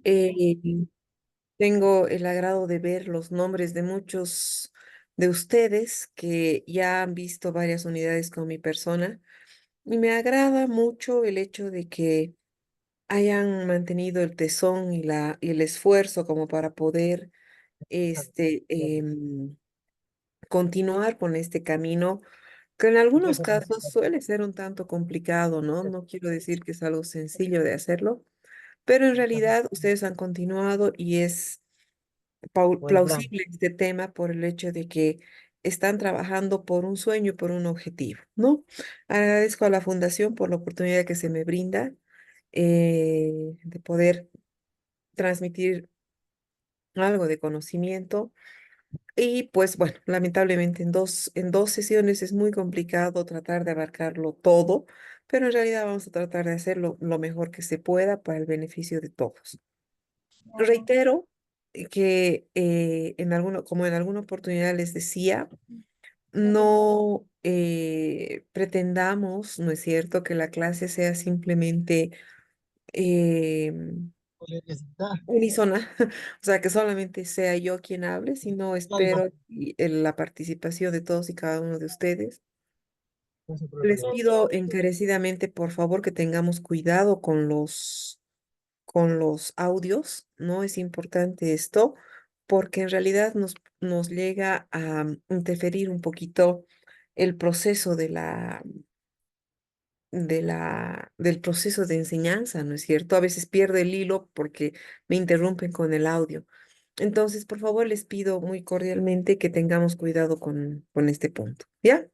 Eh, Tengo el agrado de ver los nombres de muchos de ustedes que ya han visto varias unidades con mi persona y me agrada mucho el hecho de que hayan mantenido el tesón y el esfuerzo como para poder continuar con este camino, que en algunos casos suele ser un tanto complicado, ¿no? No quiero decir que es algo sencillo de hacerlo, pero en realidad ustedes han continuado y es plausible este tema por el hecho de que están trabajando por un sueño y por un objetivo, ¿no? Agradezco a la Fundación por la oportunidad que se me brinda de poder transmitir algo de conocimiento. Y pues bueno, lamentablemente en dos sesiones es muy complicado tratar de abarcarlo todo, pero en realidad vamos a tratar de hacerlo lo mejor que se pueda para el beneficio de todos. Reitero que como en alguna oportunidad les decía, no pretendamos, ¿no es cierto?, que la clase sea simplemente eh, unísona, o sea, que solamente sea yo quien hable, sino espero la participación de todos y cada uno de ustedes. Les pido encarecidamente, por favor, que tengamos cuidado con los audios, ¿no? Es importante esto porque en realidad nos llega a interferir un poquito el proceso del proceso de enseñanza, ¿no es cierto? A veces pierdo el hilo porque me interrumpen con el audio. Entonces, por favor, les pido muy cordialmente que tengamos cuidado con este punto, ¿ya?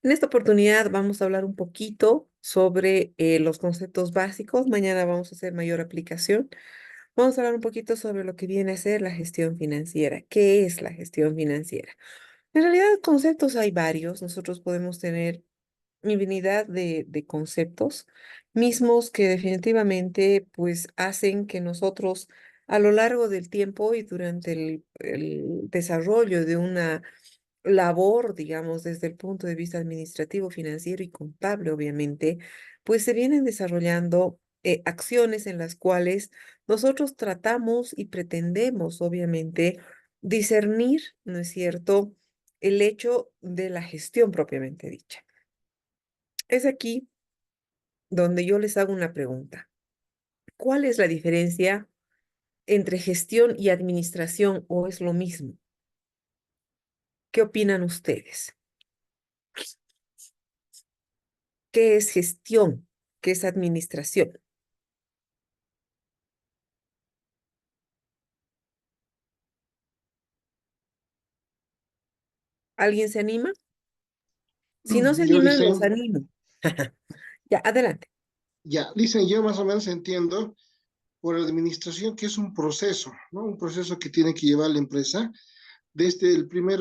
En esta oportunidad vamos a hablar un poquito sobre los conceptos básicos. Mañana vamos a hacer mayor aplicación. Vamos a hablar un poquito sobre lo que viene a ser la gestión financiera. ¿Qué es la gestión financiera? En realidad, conceptos hay varios. Nosotros podemos tener infinidad de conceptos mismos que definitivamente pues hacen que nosotros a lo largo del tiempo y durante el desarrollo de una labor, digamos, desde el punto de vista administrativo, financiero y contable, obviamente, pues se vienen desarrollando acciones en las cuales nosotros tratamos y pretendemos, obviamente, discernir, ¿no es cierto?, el hecho de la gestión propiamente dicha. Es aquí donde yo les hago una pregunta. ¿Cuál es la diferencia entre gestión y administración o es lo mismo? ¿Qué opinan ustedes? ¿Qué es gestión? ¿Qué es administración? ¿Alguien se anima? Si no se Yo, animan, los dicen, animo. Ya, adelante. ya, dicen, yo más o menos entiendo por administración que es un proceso, ¿no? Un proceso que tiene que llevar la empresa desde el primer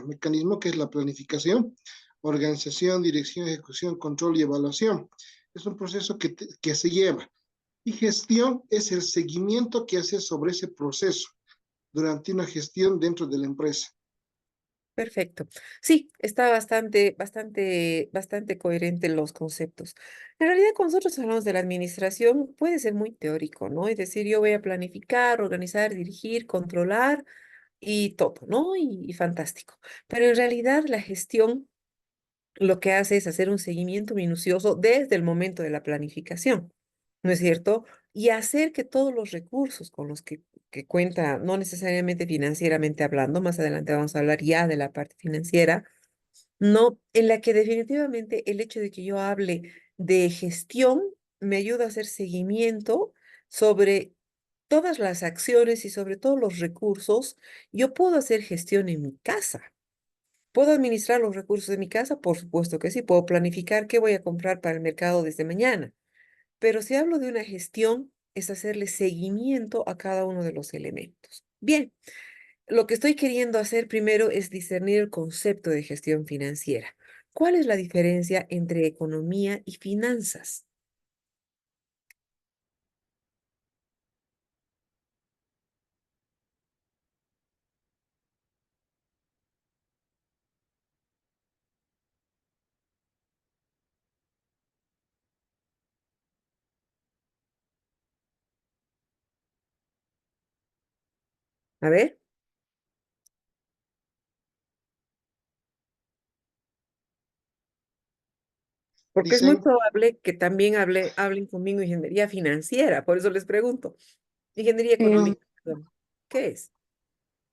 mecanismo que es la planificación, organización, dirección, ejecución, control y evaluación. Es un proceso que se lleva. Y gestión es el seguimiento que hace sobre ese proceso durante una gestión dentro de la empresa. Perfecto. Sí, está bastante coherente los conceptos. En realidad, cuando nosotros hablamos de la administración, puede ser muy teórico, ¿no? Es decir, yo voy a planificar, organizar, dirigir, controlar y todo, ¿no? Y fantástico. Pero en realidad la gestión lo que hace es hacer un seguimiento minucioso desde el momento de la planificación, ¿no es cierto? Y hacer que todos los recursos con los que cuenta, no necesariamente financieramente hablando, más adelante vamos a hablar ya de la parte financiera, no, en la que definitivamente el hecho de que yo hable de gestión me ayuda a hacer seguimiento sobre todas las acciones y sobre todos los recursos. Yo puedo hacer gestión en mi casa. ¿Puedo administrar los recursos de mi casa? Por supuesto que sí. Puedo planificar qué voy a comprar para el mercado desde mañana. Pero si hablo de una gestión, es hacerle seguimiento a cada uno de los elementos. Bien, lo que estoy queriendo hacer primero es discernir el concepto de gestión financiera. ¿Cuál es la diferencia entre economía y finanzas? A ver, porque es muy Dicen, probable que también hablen conmigo ingeniería financiera, por eso les pregunto. Ingeniería Eh, económica, perdón. ¿Qué es?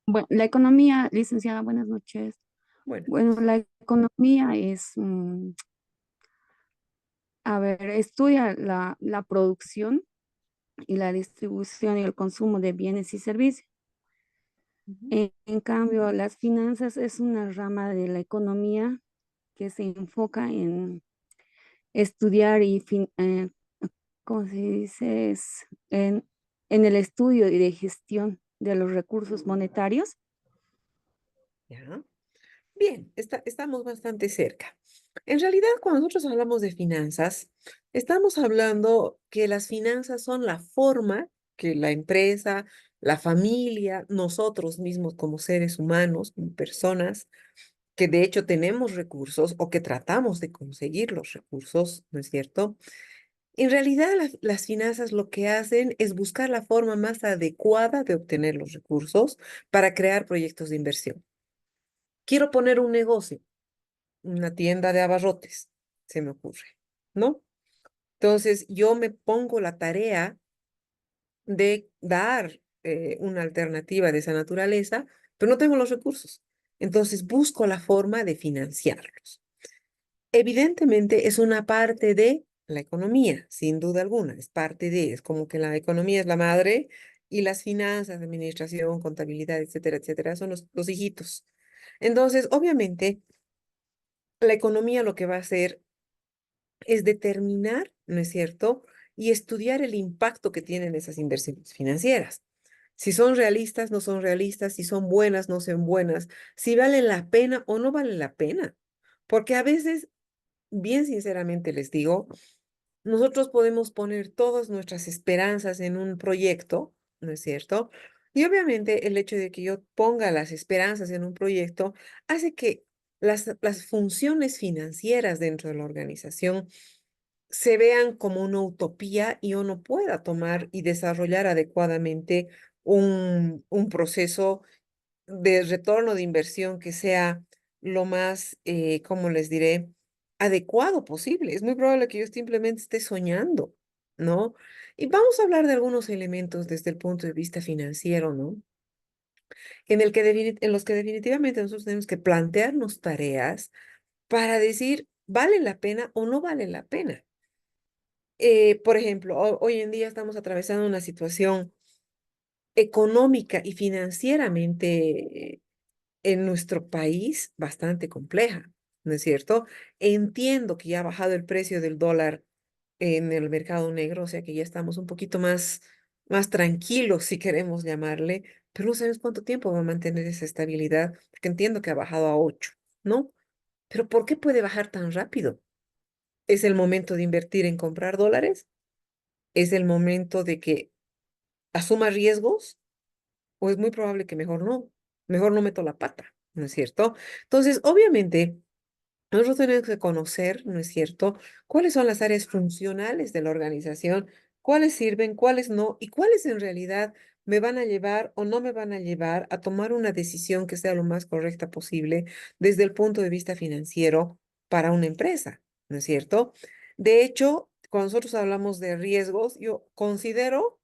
bueno, la economía, licenciada, buenas noches. Bueno. Bueno, la economía es, a ver, estudia la producción y la distribución y el consumo de bienes y servicios. Ujú. En cambio, las finanzas es una rama de la economía que se enfoca en estudiar ¿cómo se dice? En el estudio y de gestión de los recursos monetarios. Ya. Bien, estamos bastante cerca. En realidad, cuando nosotros hablamos de finanzas, estamos hablando que las finanzas son la forma que la empresa, la familia, nosotros mismos como seres humanos, como personas, que de hecho tenemos recursos o que tratamos de conseguir los recursos, ¿no es cierto? En realidad, las finanzas lo que hacen es buscar la forma más adecuada de obtener los recursos para crear proyectos de inversión. Quiero poner un negocio, una tienda de abarrotes, se me ocurre, ¿no? Entonces, yo me pongo la tarea de dar una alternativa de esa naturaleza, pero no tengo los recursos. Entonces, busco la forma de financiarlos. Evidentemente, es una parte de la economía, sin duda alguna, es como que la economía es la madre y las finanzas, administración, contabilidad, etcétera, etcétera, son los hijitos. Entonces, obviamente, la economía lo que va a hacer es determinar, ¿no es cierto? Y estudiar el impacto que tienen esas inversiones financieras. Si son realistas, no son realistas, si son buenas, no son buenas, si valen la pena o no valen la pena. Porque a veces, bien sinceramente les digo, nosotros podemos poner todas nuestras esperanzas en un proyecto, ¿no es cierto? Y obviamente el hecho de que yo ponga las esperanzas en un proyecto hace que las funciones financieras dentro de la organización se vean como una utopía y uno pueda tomar y desarrollar adecuadamente un proceso de retorno de inversión que sea lo más, ¿cómo les diré?, adecuado posible. Es muy probable que yo simplemente esté soñando, ¿no? Y vamos a hablar de algunos elementos desde el punto de vista financiero, ¿no? En los que definitivamente nosotros tenemos que plantearnos tareas para decir, ¿vale la pena o no vale la pena? Por ejemplo, hoy en día estamos atravesando una situación económica y financieramente en nuestro país bastante compleja, ¿no es cierto? Entiendo que ya ha bajado el precio del dólar en el mercado negro, o sea que ya estamos un poquito más tranquilos, si queremos llamarle, pero no sabemos cuánto tiempo va a mantener esa estabilidad, porque entiendo que ha bajado a 8, ¿no? Pero ¿por qué puede bajar tan rápido? ¿Es el momento de invertir en comprar dólares? ¿Es el momento de que asuma riesgos? ¿O es muy probable que mejor no meto la pata, ¿no es cierto? Entonces, obviamente, nosotros tenemos que conocer, ¿no es cierto?, cuáles son las áreas funcionales de la organización, cuáles sirven, cuáles no, y cuáles en realidad me van a llevar o no me van a llevar a tomar una decisión que sea lo más correcta posible desde el punto de vista financiero para una empresa, ¿no es cierto? De hecho, cuando nosotros hablamos de riesgos, yo considero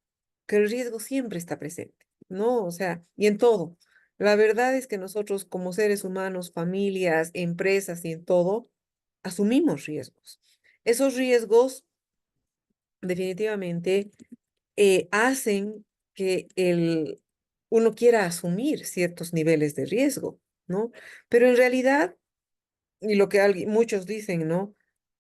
que el riesgo siempre está presente, ¿no? O sea, y en todo. La verdad es que nosotros como seres humanos, familias, empresas y en todo, asumimos riesgos. Esos riesgos definitivamente hacen que uno quiera asumir ciertos niveles de riesgo, ¿no? Pero en realidad, y lo que muchos dicen, ¿no?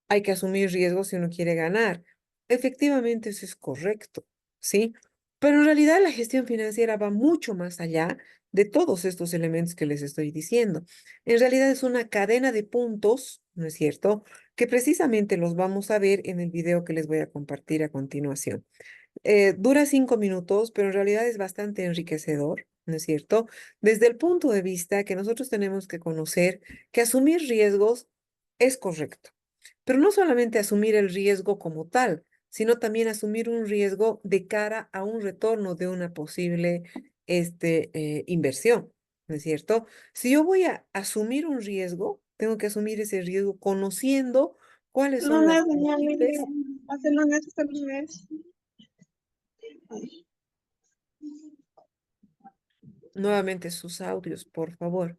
Hay que asumir riesgos si uno quiere ganar. Efectivamente, eso es correcto, ¿sí? Pero en realidad la gestión financiera va mucho más allá de todos estos elementos que les estoy diciendo. En realidad es una cadena de puntos, ¿no es cierto? Que precisamente los vamos a ver en el video que les voy a compartir a continuación. Dura 5 minutos, pero en realidad es bastante enriquecedor, ¿no es cierto? Desde el punto de vista que nosotros tenemos que conocer que asumir riesgos es correcto, pero no solamente asumir el riesgo como tal, sino también asumir un riesgo de cara a un retorno de una posible inversión, ¿no es cierto? Si yo voy a asumir un riesgo, tengo que asumir ese riesgo conociendo cuáles son las Lunes, doña variables. Lilia, hace lunes hasta el lunes. Nuevamente sus audios, por favor.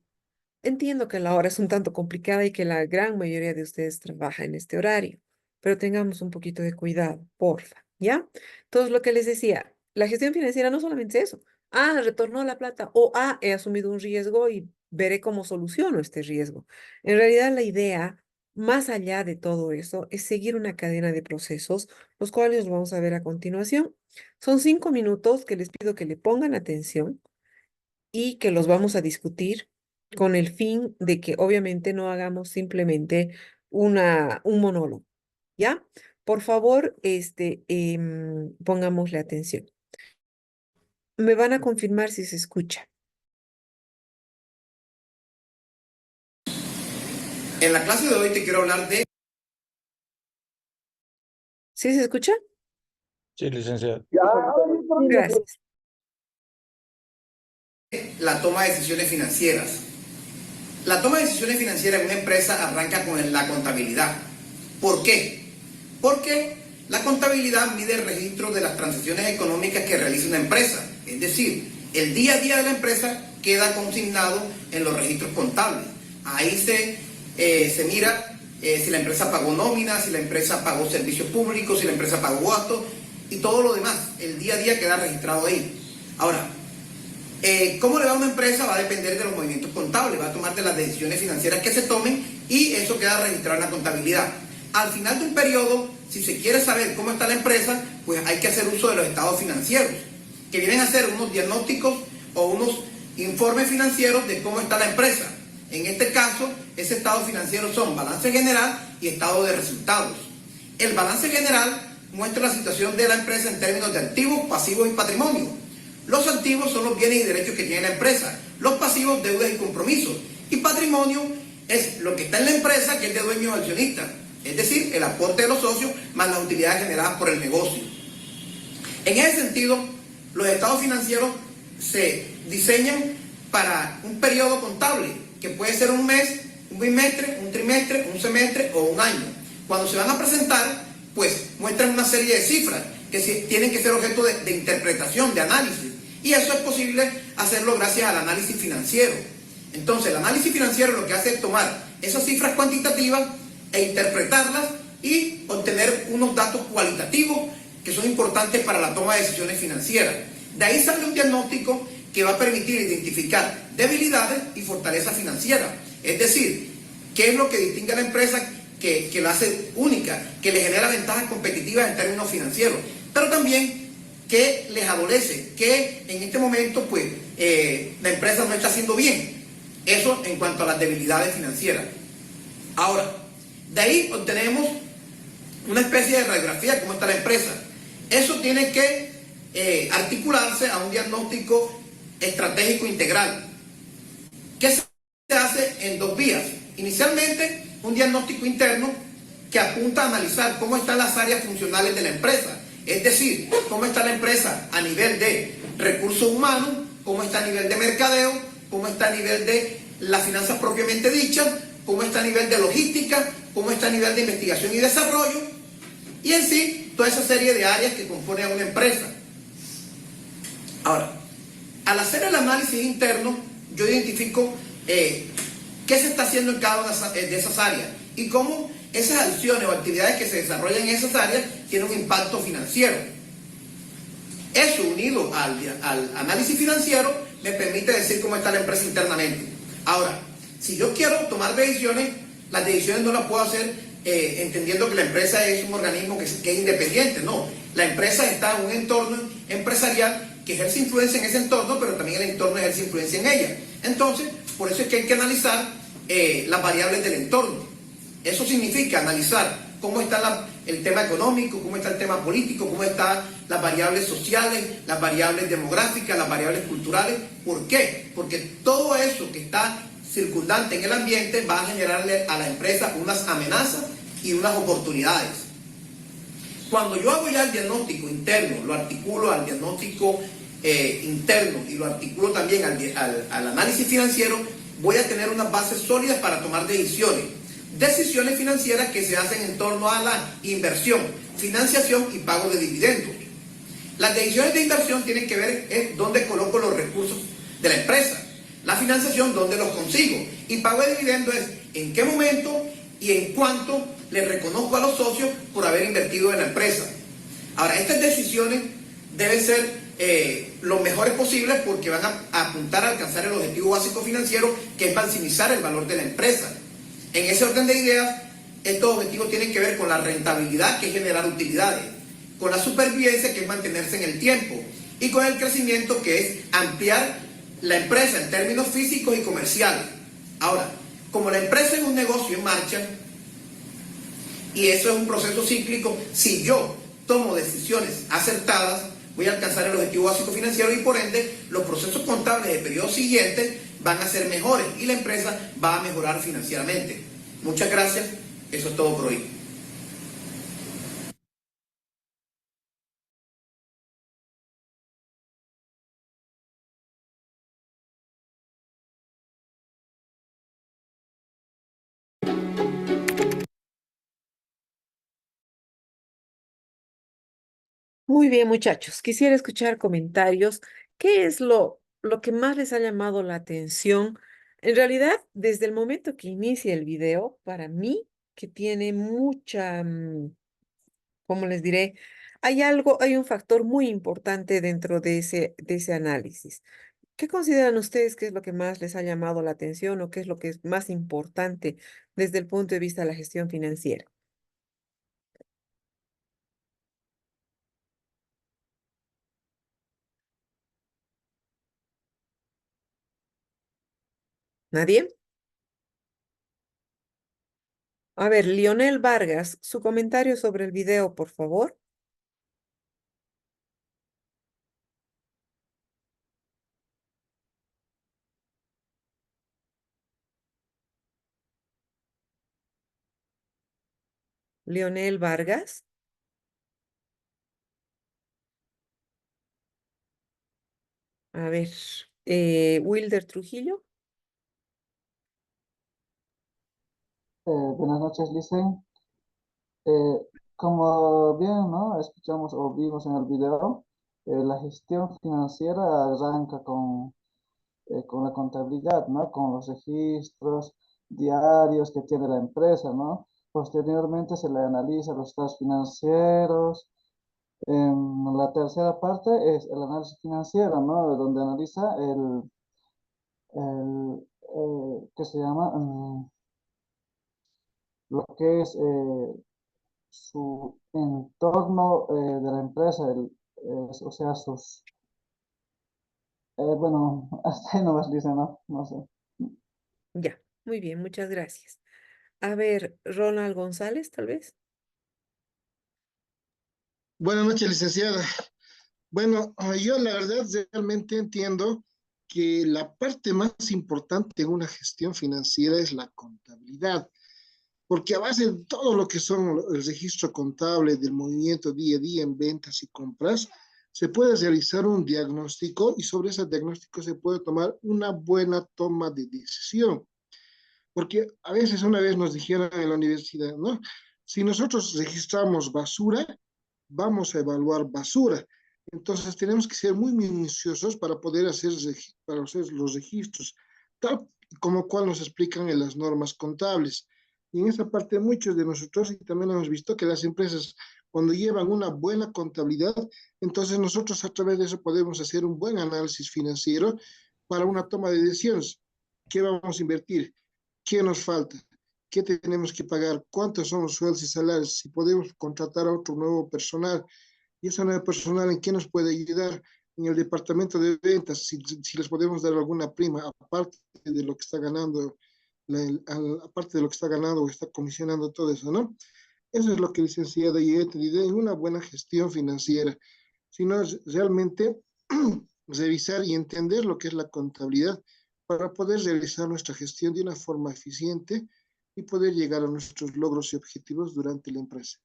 Entiendo que la hora es un tanto complicada y que la gran mayoría de ustedes trabaja en este horario, pero tengamos un poquito de cuidado, porfa, ¿ya? Entonces, lo que les decía, la gestión financiera no solamente es eso. Ah, retornó la plata o he asumido un riesgo y veré cómo soluciono este riesgo. En realidad, la idea, más allá de todo eso, es seguir una cadena de procesos, los cuales los vamos a ver a continuación. Son 5 minutos que les pido que le pongan atención y que los vamos a discutir con el fin de que obviamente no hagamos simplemente un monólogo, ¿ya? Por favor, pongámosle atención. Me van a confirmar si se escucha. En la clase de hoy te quiero hablar de ¿Sí se escucha? Sí, licenciado. Gracias. la toma de decisiones financieras. La toma de decisiones financieras en una empresa arranca con la contabilidad. ¿Por qué? Porque la contabilidad mide el registro de las transacciones económicas que realiza una empresa. Es decir, el día a día de la empresa queda consignado en los registros contables. Ahí se mira si la empresa pagó nómina, si la empresa pagó servicios públicos, si la empresa pagó gastos y todo lo demás. El día a día queda registrado ahí. Ahora, cómo le va a una empresa va a depender de los movimientos contables, va a tomar de las decisiones financieras que se tomen y eso queda registrado en la contabilidad. Al final de un periodo, si se quiere saber cómo está la empresa, pues hay que hacer uso de los estados financieros, que vienen a ser unos diagnósticos o unos informes financieros de cómo está la empresa. En este caso, ese estado financiero son balance general y estado de resultados. El balance general muestra la situación de la empresa en términos de activos, pasivos y patrimonio. Los activos son los bienes y derechos que tiene la empresa. Los pasivos, deudas y compromisos. Y patrimonio es lo que está en la empresa que es de dueños accionistas. Es decir, el aporte de los socios más las utilidades generadas por el negocio. En ese sentido, los estados financieros se diseñan para un periodo contable, que puede ser un mes, un bimestre, un trimestre, un semestre o un año. Cuando se van a presentar, pues muestran una serie de cifras que tienen que ser objeto de interpretación, de análisis. Y eso es posible hacerlo gracias al análisis financiero. Entonces, el análisis financiero lo que hace es tomar esas cifras cuantitativas e interpretarlas y obtener unos datos cualitativos que son importantes para la toma de decisiones financieras. De ahí sale un diagnóstico que va a permitir identificar debilidades y fortalezas financieras. Es decir, qué es lo que distingue a la empresa que la hace única, que le genera ventajas competitivas en términos financieros, pero también qué les adolece, que en este momento pues la empresa no está haciendo bien. Eso en cuanto a las debilidades financieras. Ahora, de ahí obtenemos una especie de radiografía de cómo está la empresa. Eso tiene que articularse a un diagnóstico estratégico integral, que se hace en dos vías. Inicialmente, un diagnóstico interno que apunta a analizar cómo están las áreas funcionales de la empresa, es decir, cómo está la empresa a nivel de recursos humanos, cómo está a nivel de mercadeo, cómo está a nivel de las finanzas propiamente dichas, cómo está a nivel de logística, cómo está a nivel de investigación y desarrollo, y en sí, toda esa serie de áreas que componen a una empresa. Ahora, al hacer el análisis interno, yo identifico qué se está haciendo en cada una de esas áreas y cómo esas acciones o actividades que se desarrollan en esas áreas tienen un impacto financiero. Eso, unido al análisis financiero, me permite decir cómo está la empresa internamente. Ahora, si yo quiero tomar decisiones, las decisiones no las puedo hacer entendiendo que la empresa es un organismo que es independiente. No, la empresa está en un entorno empresarial que ejerce influencia en ese entorno, pero también el entorno ejerce influencia en ella. Entonces, por eso es que hay que analizar las variables del entorno. Eso significa analizar cómo está el tema económico, cómo está el tema político, cómo están las variables sociales, las variables demográficas, las variables culturales. ¿Por qué? Porque todo eso que está circundante en el ambiente va a generarle a la empresa unas amenazas y unas oportunidades. Cuando yo hago ya el diagnóstico interno, lo articulo al diagnóstico interno y lo articulo también al análisis financiero, voy a tener unas bases sólidas para tomar decisiones. Decisiones financieras que se hacen en torno a la inversión, financiación y pago de dividendos. Las decisiones de inversión tienen que ver en dónde coloco los recursos de la empresa. La financiación, dónde los consigo. Y pago de dividendos es en qué momento y en cuánto le reconozco a los socios por haber invertido en la empresa. Ahora, estas decisiones deben ser lo mejores posibles porque van a apuntar a alcanzar el objetivo básico financiero, que es maximizar el valor de la empresa. En ese orden de ideas, estos objetivos tienen que ver con la rentabilidad, que es generar utilidades, con la supervivencia, que es mantenerse en el tiempo, y con el crecimiento, que es ampliar la empresa en términos físicos y comerciales. Ahora, como la empresa es un negocio en marcha, y eso es un proceso cíclico, si yo tomo decisiones acertadas, voy a alcanzar el objetivo básico financiero y por ende los procesos contables de periodos siguientes van a ser mejores y la empresa va a mejorar financieramente. Muchas gracias, eso es todo por hoy. Muy bien, muchachos. Quisiera escuchar comentarios. ¿Qué es lo que más les ha llamado la atención? En realidad, desde el momento que inicia el video, para mí, que tiene mucha, ¿cómo les diré? Hay un factor muy importante dentro de ese análisis. ¿Qué consideran ustedes que es lo que más les ha llamado la atención o qué es lo que es más importante desde el punto de vista de la gestión financiera? ¿Nadie? A ver, Lionel Vargas, su comentario sobre el video, por favor. Leonel Vargas. A ver, Wilder Trujillo. Buenas noches, Licen. Eh, Como bien, ¿no? Escuchamos o vimos en el video, la gestión financiera arranca con la contabilidad, ¿no? Con los registros diarios que tiene la empresa, ¿no? Posteriormente se le analiza los estados financieros. La tercera parte es el análisis financiero, ¿no? Donde analiza ¿qué se llama? Lo que es su entorno de la empresa, o sea, bueno, hasta ahí nomás dice, ¿no? No sé. Ya, muy bien, muchas gracias. A ver, Ronald González, tal vez. Buenas noches, licenciada. Bueno, yo la verdad realmente entiendo que la parte más importante en una gestión financiera es la contabilidad, porque a base de todo lo que son el registro contable del movimiento día a día en ventas y compras, se puede realizar un diagnóstico y sobre ese diagnóstico se puede tomar una buena toma de decisión. Porque a veces una vez nos dijeron en la universidad, ¿no? Si nosotros registramos basura, vamos a evaluar basura. Entonces tenemos que ser muy minuciosos para hacer los registros, tal como cual nos explican en las normas contables. Y en esa parte muchos de nosotros y también hemos visto que las empresas cuando llevan una buena contabilidad, entonces nosotros a través de eso podemos hacer un buen análisis financiero para una toma de decisiones. ¿Qué vamos a invertir? ¿Qué nos falta? ¿Qué tenemos que pagar? ¿Cuántos son los sueldos y salarios? Si podemos contratar a otro nuevo personal. ¿Y ese nuevo personal en qué nos puede ayudar? En el departamento de ventas, si les podemos dar alguna prima, aparte de lo que está ganando, aparte de lo que está ganando o está comisionando todo eso, ¿no? Eso es lo que, licenciada, yo he entendido en una buena gestión financiera. Sino es realmente revisar y entender lo que es la contabilidad para poder realizar nuestra gestión de una forma eficiente y poder llegar a nuestros logros y objetivos durante la empresa.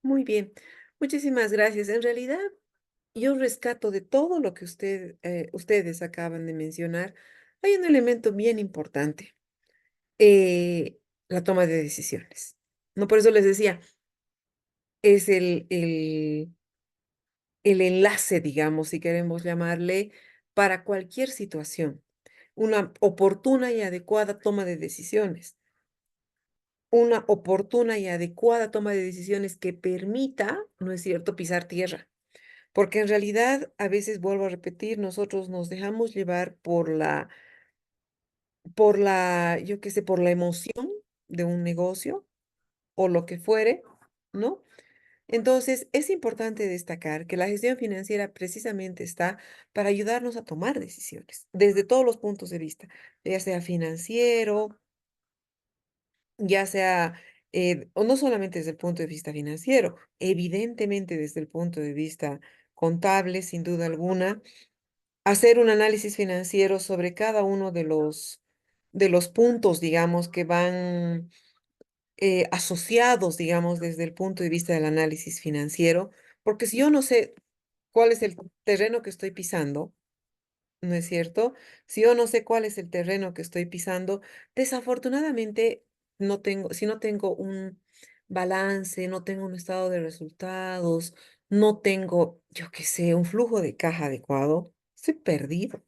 Muy bien, muchísimas gracias. En realidad, yo rescato de todo lo que ustedes acaban de mencionar, hay un elemento bien importante, eh, la toma de decisiones. No, por eso les decía, es el enlace, digamos, si queremos llamarle, para cualquier situación. Una oportuna y adecuada toma de decisiones. Una oportuna y adecuada toma de decisiones que permita, ¿no es cierto?, pisar tierra. Porque en realidad, a veces vuelvo a repetir, nosotros nos dejamos llevar yo qué sé, por la emoción de un negocio o lo que fuere, ¿no? Entonces, es importante destacar que la gestión financiera precisamente está para ayudarnos a tomar decisiones desde todos los puntos de vista, ya sea financiero, ya sea, o no solamente desde el punto de vista financiero, evidentemente desde el punto de vista contable, sin duda alguna, hacer un análisis financiero sobre cada uno de los puntos, digamos, que van asociados, digamos, desde el punto de vista del análisis financiero, porque si yo no sé cuál es el terreno que estoy pisando, ¿no es cierto? Si yo no sé cuál es el terreno que estoy pisando, desafortunadamente si no tengo un balance, no tengo un estado de resultados, no tengo, yo qué sé, un flujo de caja adecuado, estoy perdido.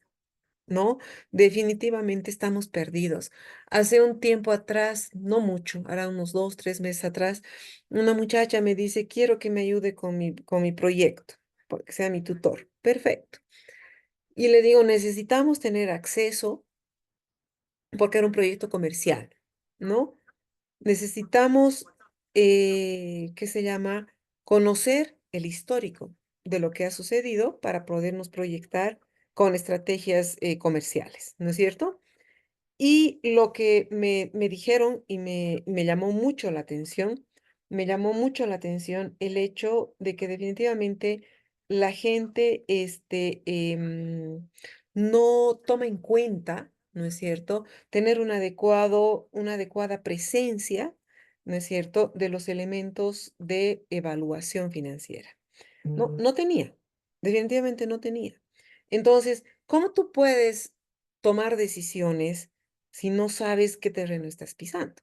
¿No? Definitivamente estamos perdidos. Hace un tiempo atrás, no mucho, ahora unos 2, 3 meses atrás, una muchacha me dice, quiero que me ayude con mi proyecto, porque sea mi tutor. Perfecto. Y le digo, necesitamos tener acceso, porque era un proyecto comercial, ¿no? Necesitamos, ¿qué se llama? Conocer el histórico de lo que ha sucedido para podernos proyectar con estrategias comerciales, ¿no es cierto? Y lo que me dijeron y me llamó mucho la atención, me llamó mucho la atención el hecho de que definitivamente la gente no toma en cuenta, ¿no es cierto?, tener una adecuada presencia, ¿no es cierto?, de los elementos de evaluación financiera. No tenía, definitivamente no tenía. Entonces, ¿cómo tú puedes tomar decisiones si no sabes qué terreno estás pisando?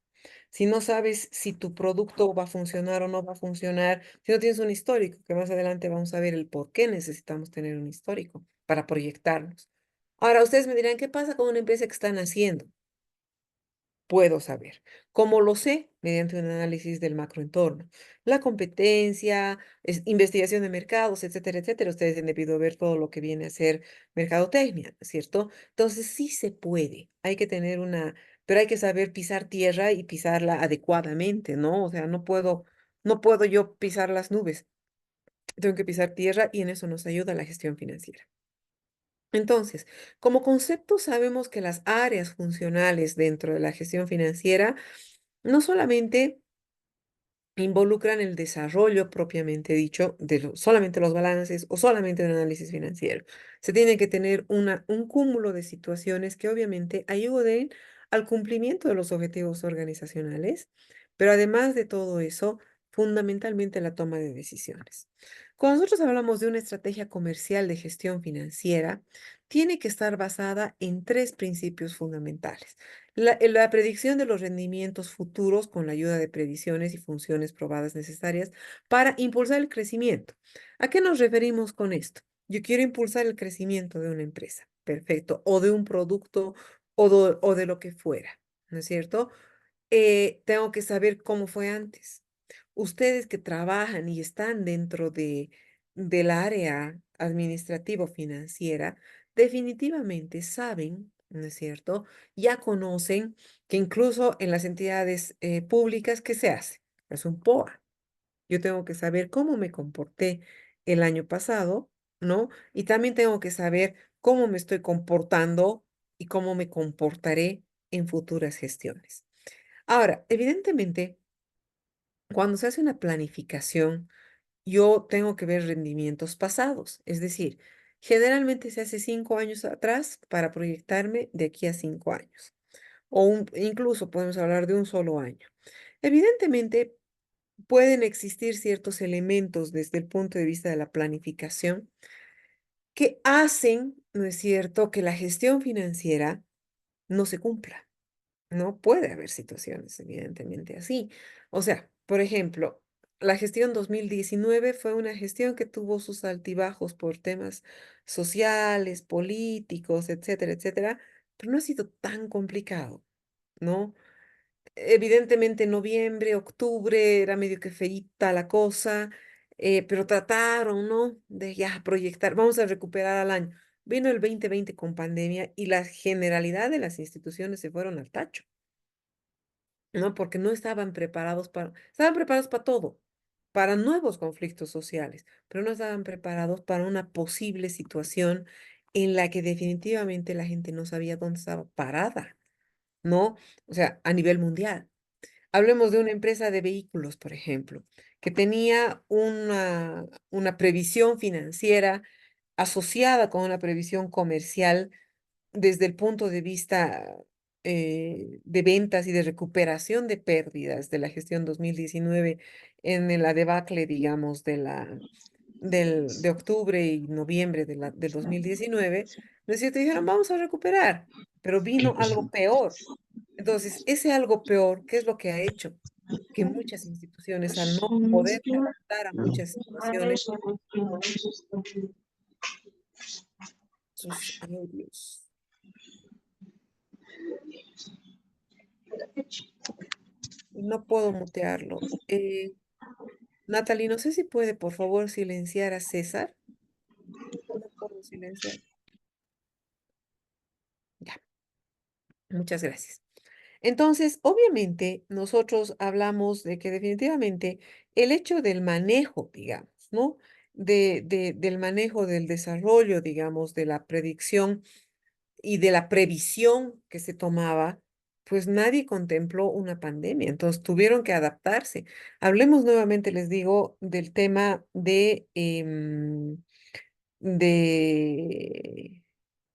Si no sabes si tu producto va a funcionar o no va a funcionar, si no tienes un histórico, que más adelante vamos a ver el por qué necesitamos tener un histórico para proyectarnos. Ahora, ustedes me dirán, ¿qué pasa con una empresa que están haciendo? Puedo saber. ¿Cómo lo sé? Mediante un análisis del macroentorno. La competencia, investigación de mercados, etcétera, etcétera. Ustedes han debido ver todo lo que viene a ser mercadotecnia, ¿no es cierto? Entonces sí se puede. Hay que tener pero hay que saber pisar tierra y pisarla adecuadamente, ¿no? O sea, no puedo yo pisar las nubes. Tengo que pisar tierra y en eso nos ayuda la gestión financiera. Entonces, como concepto, sabemos que las áreas funcionales dentro de la gestión financiera no solamente involucran el desarrollo propiamente dicho de solamente los balances o solamente un análisis financiero. Se tiene que tener un cúmulo de situaciones que obviamente ayuden al cumplimiento de los objetivos organizacionales, pero además de todo eso, fundamentalmente la toma de decisiones. Cuando nosotros hablamos de una estrategia comercial de gestión financiera, tiene que estar basada en tres principios fundamentales. La predicción de los rendimientos futuros con la ayuda de previsiones y funciones probadas necesarias para impulsar el crecimiento. ¿A qué nos referimos con esto? Yo quiero impulsar el crecimiento de una empresa, perfecto, o de un producto o de lo que fuera, ¿no es cierto? Tengo que saber cómo fue antes. Ustedes que trabajan y están dentro del área administrativo-financiera, definitivamente saben, ¿no es cierto? Ya conocen que incluso en las entidades públicas, ¿qué se hace? Es un POA. Yo tengo que saber cómo me comporté el año pasado, ¿no? Y también tengo que saber cómo me estoy comportando y cómo me comportaré en futuras gestiones. Ahora, evidentemente, cuando se hace una planificación, yo tengo que ver rendimientos pasados, es decir, generalmente se hace 5 años atrás para proyectarme de aquí a 5 años, incluso podemos hablar de un solo año. Evidentemente, pueden existir ciertos elementos desde el punto de vista de la planificación que hacen, ¿no es cierto?, que la gestión financiera no se cumpla. No puede haber situaciones, evidentemente, así. O sea, por ejemplo, la gestión 2019 fue una gestión que tuvo sus altibajos por temas sociales, políticos, etcétera, etcétera, pero no ha sido tan complicado, ¿no? Evidentemente, noviembre, octubre era medio que feíta la cosa, pero trataron, ¿no? De ya proyectar, vamos a recuperar al año. Vino el 2020 con pandemia y la generalidad de las instituciones se fueron al tacho. ¿No? Porque no estaban preparados para todo, para nuevos conflictos sociales, pero no estaban preparados para una posible situación en la que definitivamente la gente no sabía dónde estaba parada, ¿no? O sea, a nivel mundial. Hablemos de una empresa de vehículos, por ejemplo, que tenía una previsión financiera asociada con una previsión comercial desde el punto de vista de ventas y de recuperación de pérdidas de la gestión 2019 en la debacle, digamos, de octubre y noviembre del 2019, ¿no es cierto? Dijeron, vamos a recuperar, pero vino algo peor. Entonces, ese algo peor, ¿qué es lo que ha hecho? Que muchas instituciones, al no poderse adaptar a muchas situaciones, sus audios. No puedo mutearlo. Natalie, no sé si puede, por favor, silenciar a César. No puedo silenciar. Ya, muchas gracias. Entonces, obviamente, nosotros hablamos de que definitivamente el hecho del manejo, digamos, ¿no? Del manejo del desarrollo, digamos, de la predicción y de la previsión que se tomaba, pues nadie contempló una pandemia, entonces tuvieron que adaptarse. Hablemos nuevamente, les digo, del tema de,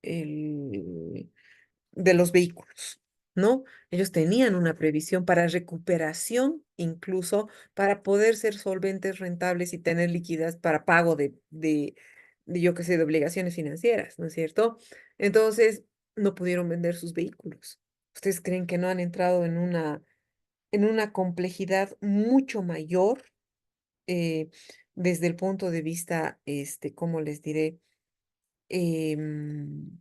el- de los vehículos, ¿no? Ellos tenían una previsión para recuperación, incluso para poder ser solventes, rentables y tener liquidez para pago yo qué sé, de obligaciones financieras, ¿no es cierto? Entonces, no pudieron vender sus vehículos. ¿Ustedes creen que no han entrado en una complejidad mucho mayor eh, desde el punto de vista, ¿cómo les diré? em,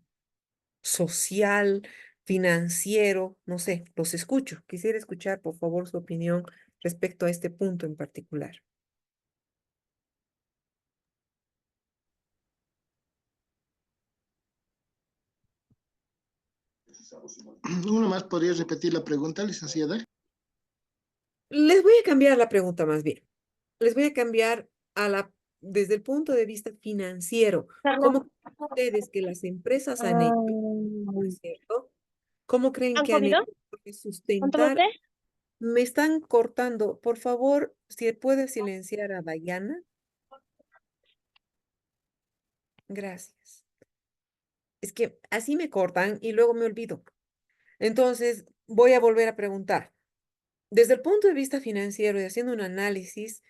social, financiero, no sé, los escucho. Quisiera escuchar, por favor, su opinión respecto a este punto en particular. Uno más, ¿podría repetir la pregunta, licenciada? Les voy a cambiar la pregunta más bien. Les voy a cambiar desde el punto de vista financiero. ¿Cómo creen ustedes que las empresas han hecho, ¿no es cierto? ¿Cómo creen ¿Han que han comido? hecho para ¿Han tomado sustentar? té? Me están cortando. Por favor, si puede silenciar a Dayana. Gracias. Es que así me cortan y luego me olvido. Entonces, voy a volver a preguntar. Desde el punto de vista financiero y haciendo un análisis,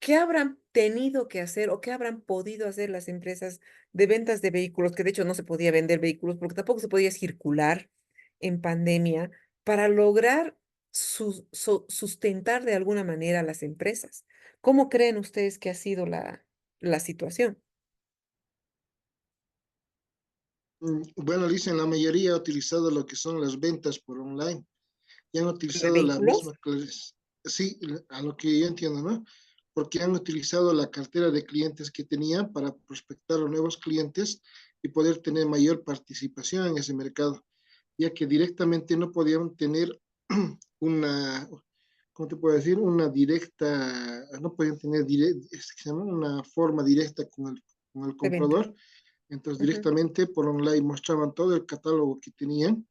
¿qué habrán tenido que hacer o qué habrán podido hacer las empresas de ventas de vehículos? Que de hecho no se podía vender vehículos porque tampoco se podía circular en pandemia para lograr sustentar de alguna manera a las empresas. ¿Cómo creen ustedes que ha sido la situación Bueno, dicen, la mayoría ha utilizado lo que son las ventas por online y han de utilizado la misma, vehículos? sí, a lo que yo entiendo, ¿no? Porque han utilizado la cartera de clientes que tenían para prospectar a nuevos clientes y poder tener mayor participación en ese mercado, ya que directamente no podían tener una, ¿cómo te puedo decir? Una directa, no podían tener se llama una forma directa con el De venta. comprador. Entonces Ujú. directamente por online mostraban todo el catálogo que tenían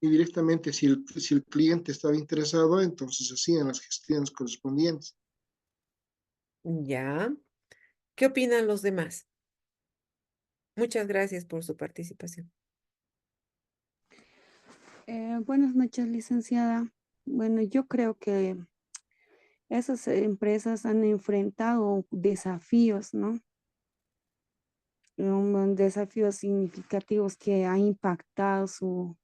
y directamente si el cliente estaba interesado, entonces hacían las gestiones correspondientes. Ya. ¿Qué opinan los demás? Muchas gracias por su participación. Buenas noches, licenciada. Bueno, yo creo que esas empresas han enfrentado desafíos, ¿no? desafíos significativos que han impactado su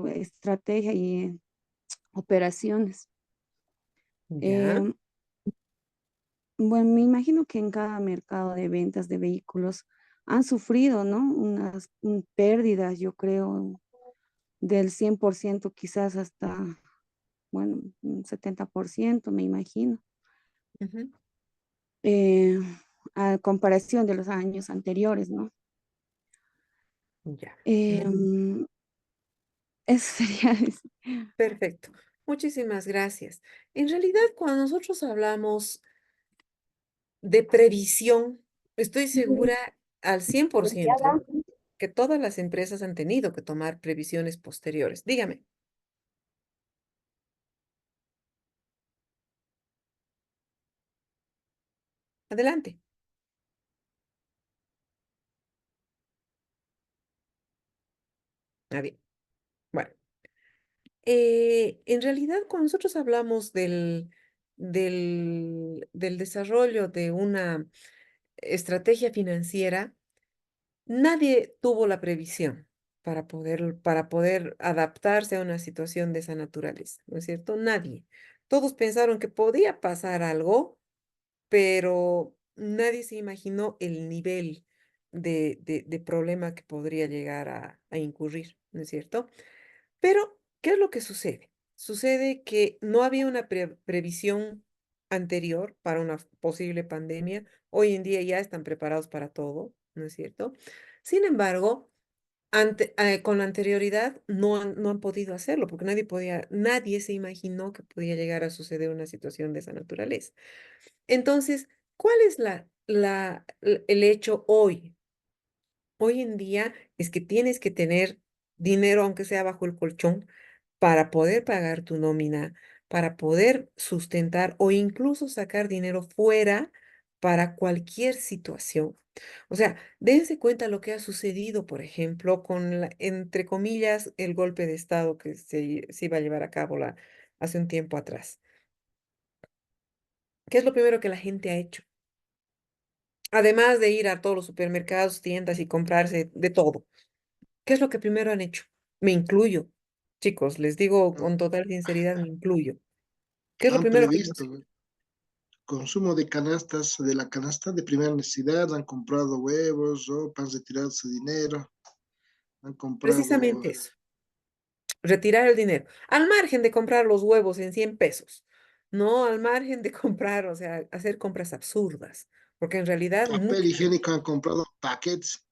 estrategia y operaciones. Ya. Eh, bueno, me imagino que en cada mercado de ventas de vehículos han sufrido, ¿no? Unas pérdidas, yo creo, del 100% quizás hasta, bueno, un 70%, me imagino, Ujú. eh, a comparación de los años anteriores, ¿no? Ya. Mm, eso sería eso. Perfecto. Muchísimas gracias. En realidad, cuando nosotros hablamos de previsión, estoy segura al 100% que todas las empresas han tenido que tomar previsiones posteriores. Dígame, adelante. Ah, bien. Bueno, en realidad, cuando nosotros hablamos del desarrollo de una estrategia financiera, nadie tuvo la previsión para poder adaptarse a una situación de esa naturaleza, ¿no es cierto? Nadie. Todos pensaron que podía pasar algo, pero nadie se imaginó el nivel de problema que podría llegar a incurrir, ¿no es cierto? Pero, ¿qué es lo que sucede? Sucede que no había una previsión anterior para una posible pandemia. Hoy en día ya están preparados para todo, ¿no es cierto? Sin embargo, con anterioridad no han podido hacerlo porque nadie se imaginó que podía llegar a suceder una situación de esa naturaleza. Entonces, ¿cuál es el hecho hoy? Hoy en día es que tienes que tener dinero, aunque sea bajo el colchón, para poder pagar tu nómina, para poder sustentar o incluso sacar dinero fuera para cualquier situación. O sea, dense cuenta lo que ha sucedido, por ejemplo, con, entre comillas, el golpe de Estado que se iba a llevar a cabo hace un tiempo atrás. ¿Qué es lo primero que la gente ha hecho? Además de ir a todos los supermercados, tiendas y comprarse de todo. ¿Qué es lo que primero han hecho? Me incluyo. Chicos, les digo ¿No? con total sinceridad, me incluyo. ¿Qué es lo Han primero que hemos previsto, ¿no? Consumo de canastas, de la canasta de primera necesidad, han comprado huevos, ropa, han retirado su dinero, han comprado, precisamente eso, retirar el dinero, al margen de comprar los huevos en 100 pesos, no al margen de comprar, o sea, hacer compras absurdas, porque en realidad papel mucha, higiénico, han comprado paquetes.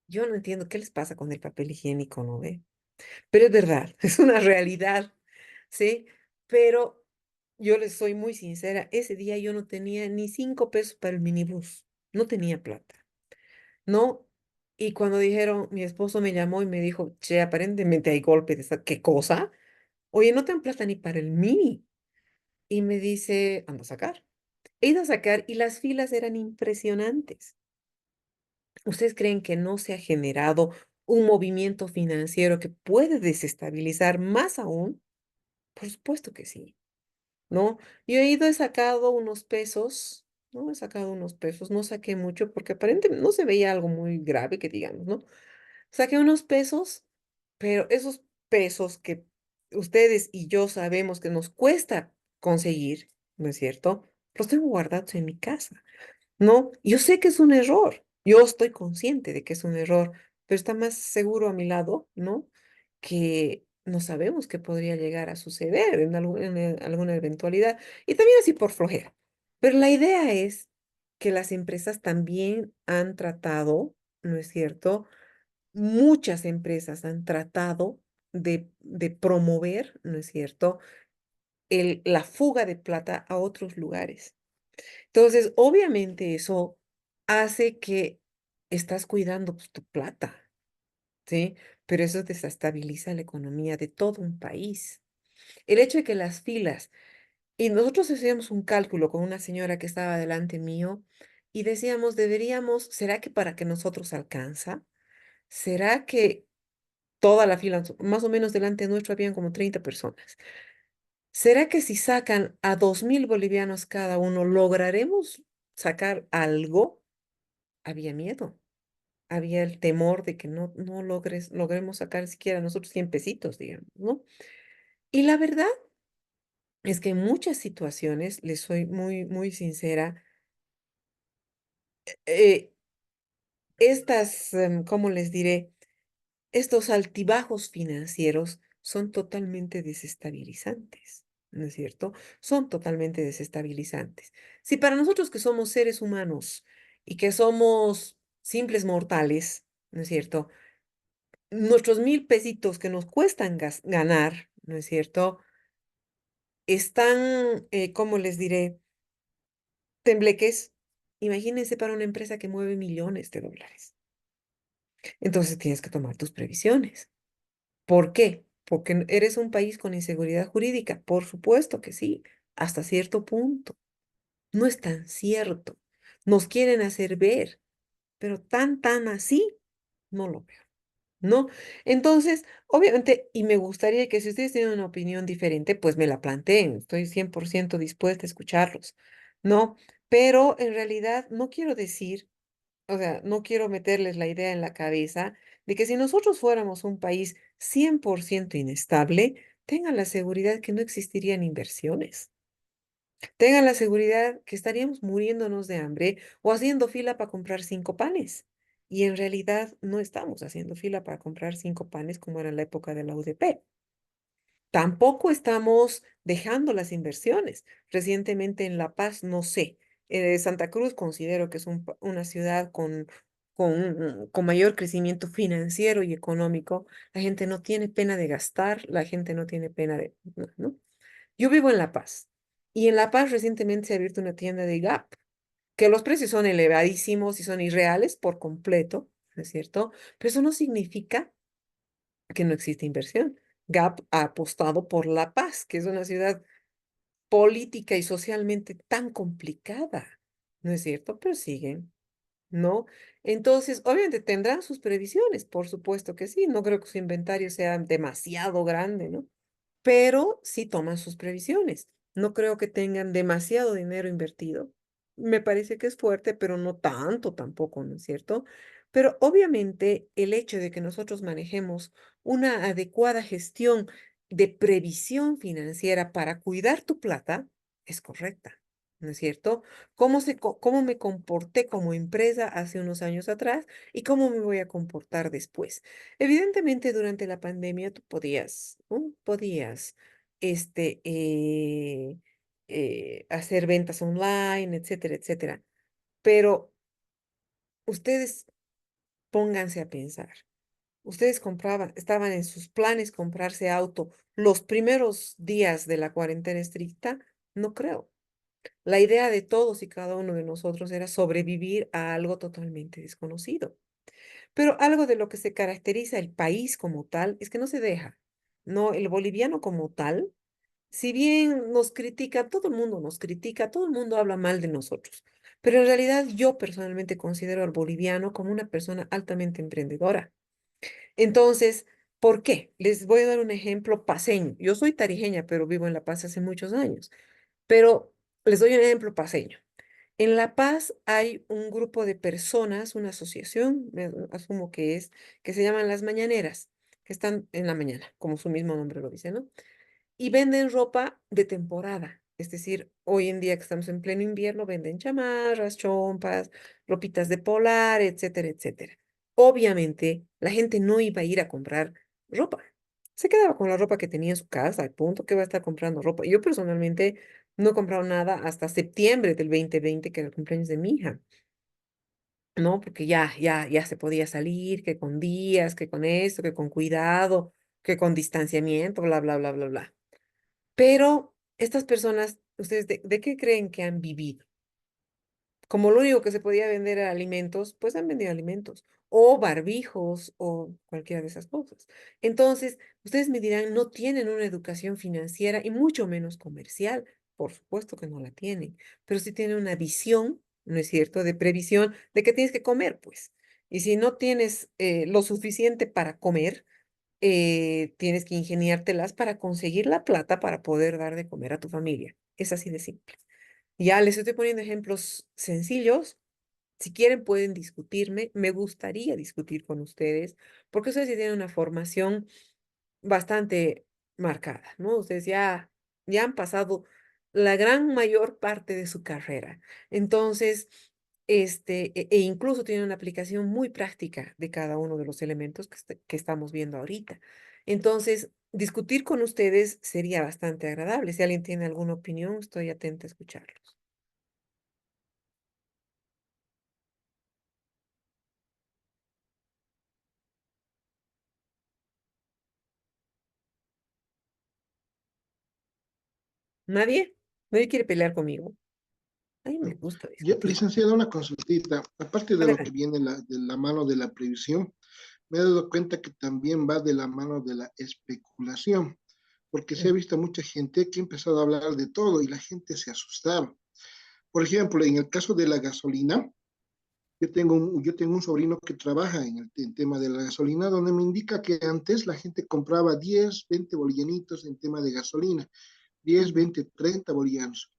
yo no entiendo qué les pasa con el papel higiénico, ¿no ve? Pero es verdad, es una realidad, ¿sí? Pero yo les soy muy sincera, ese día yo no tenía ni 5 pesos para el minibús, no tenía plata. ¿No? Y cuando dijeron, mi esposo me llamó y me dijo, che, aparentemente hay golpe de ¿qué cosa? Oye, no tengo plata ni para el mini. Y me dice, anda a sacar. He ido a sacar y las filas eran impresionantes. ¿Ustedes creen que no se ha generado un movimiento financiero que puede desestabilizar más aún? Por supuesto que sí, ¿no? Yo he sacado unos pesos, ¿no? He sacado unos pesos, no saqué mucho porque aparentemente no se veía algo muy grave que digamos, ¿no? Saqué unos pesos, pero esos pesos que ustedes y yo sabemos que nos cuesta conseguir, ¿no es cierto? Los tengo guardados en mi casa, ¿no? Yo sé que es un error, yo estoy consciente de que es un error, pero está más seguro a mi lado, ¿no? Que no sabemos qué podría llegar a suceder en alguna eventualidad, y también así por flojera. Pero la idea es que las empresas también han tratado, ¿no es cierto? Muchas empresas han tratado de promover, ¿no es cierto?, la fuga de plata a otros lugares. Entonces, obviamente eso hace que estás cuidando pues, tu plata, ¿sí? Pero eso desestabiliza la economía de todo un país. El hecho de que las filas, y nosotros hacíamos un cálculo con una señora que estaba delante mío y decíamos, ¿será que para que nosotros alcanza? ¿Será que toda la fila, más o menos delante nuestro habían como 30 personas? ¿Será que si sacan a 2.000 bolivianos cada uno, lograremos sacar algo, había miedo, había el temor de que no logremos sacar siquiera nosotros 100 pesitos, digamos, ¿no? Y la verdad es que en muchas situaciones, les soy muy sincera, eh, ¿cómo les diré? Estos altibajos financieros son totalmente desestabilizantes, ¿no es cierto? Son totalmente desestabilizantes. Si para nosotros que somos seres humanos y que somos simples mortales, ¿no es cierto? Nuestros 1.000 pesitos que nos cuestan ganar, ¿no es cierto? Están, ¿cómo les diré? Tembleques. Imagínense para una empresa que mueve millones de dólares. Entonces tienes que tomar tus previsiones. ¿Por qué? Porque eres un país con inseguridad jurídica. Por supuesto que sí, hasta cierto punto. No es tan cierto. Nos quieren hacer ver, pero tan así, no lo veo. ¿No? Entonces, obviamente, y me gustaría que si ustedes tienen una opinión diferente, pues me la planteen. Estoy 100% dispuesta a escucharlos, ¿no? Pero en realidad no quiero decir, o sea, no quiero meterles la idea en la cabeza de que si nosotros fuéramos un país 100% inestable, tengan la seguridad que no existirían inversiones. Tengan la seguridad que estaríamos muriéndonos de hambre o haciendo fila para comprar 5 panes. Y en realidad no estamos haciendo fila para comprar 5 panes como era en la época de la UDP. Tampoco estamos dejando las inversiones. Recientemente en La Paz, no sé, Santa Cruz considero que es una ciudad con mayor crecimiento financiero y económico. La gente no tiene pena de gastar, la gente no tiene pena de, ¿no? Yo vivo en La Paz y en La Paz recientemente se ha abierto una tienda de Gap, que los precios son elevadísimos y son irreales por completo, ¿no es cierto? Pero eso no significa que no existe inversión. Gap ha apostado por La Paz, que es una ciudad política y socialmente tan complicada, ¿no es cierto? Pero siguen, ¿no? Entonces, obviamente tendrán sus previsiones, por supuesto que sí. No creo que su inventario sea demasiado grande, ¿no? Pero sí toman sus previsiones. No creo que tengan demasiado dinero invertido. Me parece que es fuerte, pero no tanto tampoco, ¿no es cierto? Pero obviamente el hecho de que nosotros manejemos una adecuada gestión de previsión financiera para cuidar tu plata es correcta, ¿no es cierto? ¿Cómo me comporté como empresa hace unos años atrás y cómo me voy a comportar después? Evidentemente, durante la pandemia tú podías hacer ventas online, etcétera, etcétera. Pero ustedes pónganse a pensar. Ustedes estaban en sus planes comprarse auto los primeros días de la cuarentena estricta. No creo. La idea de todos y cada uno de nosotros era sobrevivir a algo totalmente desconocido. Pero algo de lo que se caracteriza el país como tal es que no se deja. No, el boliviano como tal, si bien nos critica, todo el mundo nos critica, todo el mundo habla mal de nosotros. Pero en realidad yo personalmente considero al boliviano como una persona altamente emprendedora. Entonces, ¿por qué? Les voy a dar un ejemplo paseño. Yo soy tarijeña, pero vivo en La Paz hace muchos años. Pero les doy un ejemplo paseño. En La Paz hay un grupo de personas, una asociación, asumo que se llaman Las Mañaneras, que están en la mañana, como su mismo nombre lo dice, ¿no? Y venden ropa de temporada. Es decir, hoy en día que estamos en pleno invierno, venden chamarras, chompas, ropitas de polar, etcétera, etcétera. Obviamente, la gente no iba a ir a comprar ropa. Se quedaba con la ropa que tenía en su casa, al punto que va a estar comprando ropa. Yo personalmente no he comprado nada hasta septiembre del 2020, que era el cumpleaños de mi hija, ¿no? Porque ya se podía salir, que con días, que con esto, que con cuidado, que con distanciamiento, bla, bla, bla, bla, bla. Pero estas personas, ¿ustedes de qué creen que han vivido? Como lo único que se podía vender era alimentos, pues han vendido alimentos o barbijos o cualquiera de esas cosas. Entonces, ustedes me dirán, no tienen una educación financiera y mucho menos comercial. Por supuesto que no la tienen, pero sí tienen una visión, ¿no es cierto?, de previsión de que tienes que comer, pues. Y si no tienes lo suficiente para comer, tienes que ingeniártelas para conseguir la plata para poder dar de comer a tu familia. Es así de simple. Ya les estoy poniendo ejemplos sencillos. Si quieren, pueden discutirme. Me gustaría discutir con ustedes, porque ustedes ya tienen una formación bastante marcada, ¿no? Ustedes ya han pasado la gran mayor parte de su carrera. Entonces, e incluso tienen una aplicación muy práctica de cada uno de los elementos que estamos viendo ahorita. Entonces, discutir con ustedes sería bastante agradable. Si alguien tiene alguna opinión, estoy atenta a escucharlos. ¿Nadie? ¿Nadie quiere pelear conmigo? A mí me gusta discutir. Licenciada, una consultita. Aparte de lo que Adelante. viene de la mano de la previsión, me he dado cuenta que también va de la mano de la especulación, porque se ha visto mucha gente que ha empezado a hablar de todo y la gente se asustaba. Por ejemplo, en el caso de la gasolina, yo tengo un sobrino que trabaja en tema de la gasolina, donde me indica que antes la gente compraba 10, 20 bolivianitos en tema de gasolina, 10, Ujú, 20, 30 bolivianos.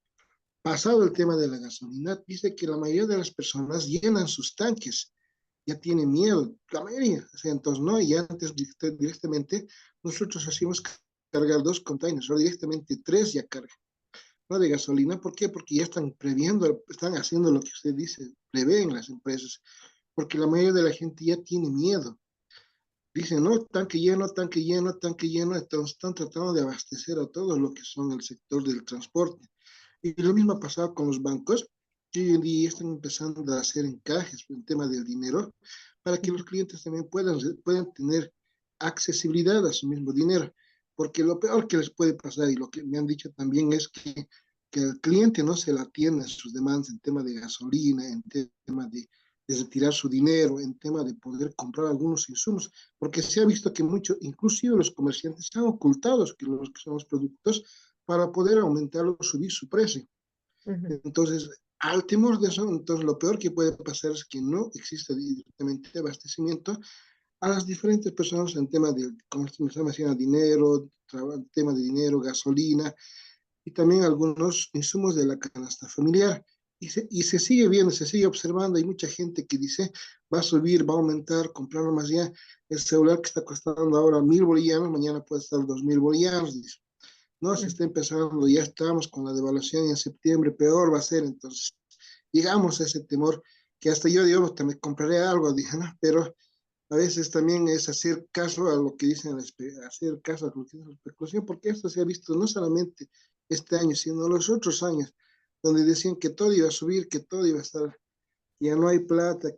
Pasado el tema de la gasolina, dice que la mayoría de las personas llenan sus tanques, ya tienen miedo, la mayoría. O sea, entonces, no, y antes directamente nosotros hacíamos cargar 2 containers, ahora directamente 3 ya cargan, ¿no? De gasolina. ¿Por qué? Porque ya están previendo, están haciendo lo que usted dice, prevén las empresas, porque la mayoría de la gente ya tiene miedo. Dicen, no, tanque lleno, tanque lleno, tanque lleno, entonces están tratando de abastecer a todo lo que son el sector del transporte. Y lo mismo ha pasado con los bancos, que hoy en día están empezando a hacer encajes en tema del dinero para que ujú. los clientes también puedan tener accesibilidad a su mismo dinero. Porque lo peor que les puede pasar, y lo que me han dicho también, es que el cliente no se la atienda a sus demandas en tema de gasolina, en tema de retirar su dinero, en tema de poder comprar algunos insumos, porque se ha visto que muchos, inclusive los comerciantes, han ocultado que son los productos para poder aumentar o subir su precio. Ujú. Entonces, al temor de eso, entonces lo peor que puede pasar es que no exista directamente abastecimiento a las diferentes personas en tema de, como se menciona, dinero, tema de dinero, gasolina y también algunos insumos de la canasta familiar. Y se sigue viendo, se sigue observando, hay mucha gente que dice, va a subir, va a aumentar, comprando más ya, el celular que está costando ahora 1.000 bolivianos, mañana puede estar 2.000 bolivianos, dice. No, se está empezando, ya estamos con la devaluación en septiembre, peor va a ser, entonces llegamos a ese temor que hasta yo digo, te me compraré algo, dije, no, pero a veces también es hacer caso a lo que dicen, hacer caso a lo que dicen la especulación, porque esto se ha visto no solamente este año, sino los otros años, donde decían que todo iba a subir, que todo iba a estar, ya no hay plata,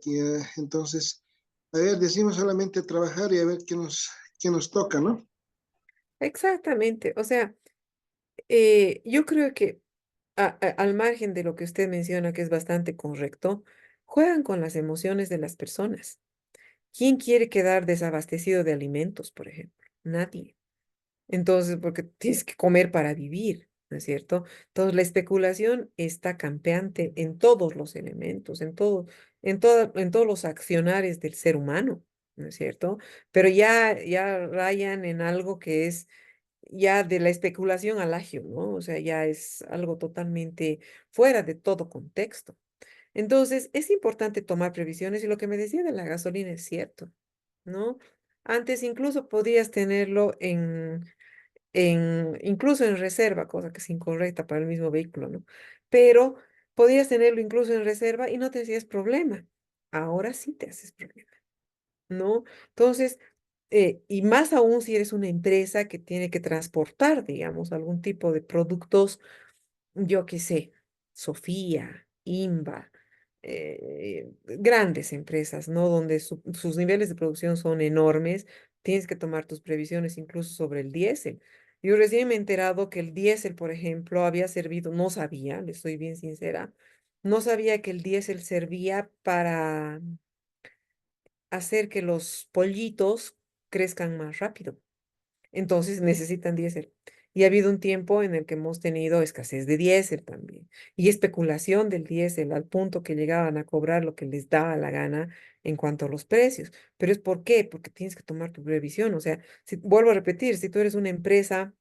entonces, a ver, decimos solamente trabajar y a ver qué nos toca, ¿no? Exactamente. O sea, yo creo que al margen de lo que usted menciona, que es bastante correcto, juegan con las emociones de las personas. ¿Quién quiere quedar desabastecido de alimentos, por ejemplo? Nadie. Entonces, porque tienes que comer para vivir, ¿no es cierto? Entonces, la especulación está campeante en todos los elementos, en todos los accionares del ser humano, ¿no es cierto? Pero ya rayan en algo que es ya de la especulación al agio, ¿no? O sea, ya es algo totalmente fuera de todo contexto. Entonces, es importante tomar previsiones y lo que me decía de la gasolina es cierto, ¿no? Antes incluso podías tenerlo incluso en reserva, cosa que es incorrecta para el mismo vehículo, ¿no? Pero podías tenerlo incluso en reserva y no te hacías problema. Ahora sí te haces problema, ¿no? Entonces, y más aún si eres una empresa que tiene que transportar, digamos, algún tipo de productos, yo qué sé, Sofía, Imba, grandes empresas, ¿no? Donde sus niveles de producción son enormes, tienes que tomar tus previsiones incluso sobre el diésel. Yo recién me he enterado que el diésel, por ejemplo, había servido, no sabía, le soy bien sincera, no sabía que el diésel servía para hacer que los pollitos crezcan más rápido. Entonces necesitan diésel. Y ha habido un tiempo en el que hemos tenido escasez de diésel también y especulación del diésel al punto que llegaban a cobrar lo que les daba la gana en cuanto a los precios. Pero ¿es por qué? Porque tienes que tomar tu previsión. O sea, si, vuelvo a repetir, si tú eres una empresa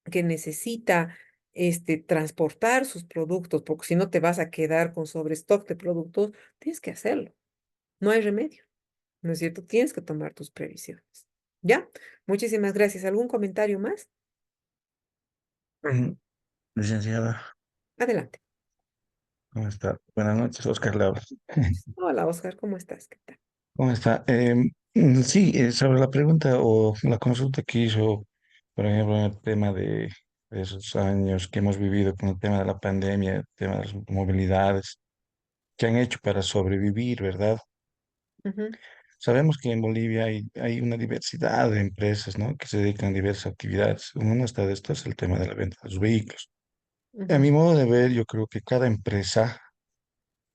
que necesita transportar sus productos, porque si no te vas a quedar con sobrestock de productos, tienes que hacerlo. No hay remedio, ¿no es cierto? Tienes que tomar tus previsiones. ¿Ya? Muchísimas gracias. ¿Algún comentario más? Ujú. Licenciada, Adelante. ¿cómo está? Buenas noches, Oscar le habla. Hola, Oscar, ¿cómo estás? ¿Qué tal? ¿Cómo está? Sí, sobre la pregunta o la consulta que hizo, por ejemplo, en el tema de esos años que hemos vivido con el tema de la pandemia, el tema de las movilidades, que han hecho para sobrevivir, ¿verdad? Ujú, Sabemos que en Bolivia hay una diversidad de empresas, ¿no? Que se dedican a diversas actividades. Una de estas es el tema de la venta de los vehículos. A ujú, mi modo de ver, yo creo que cada empresa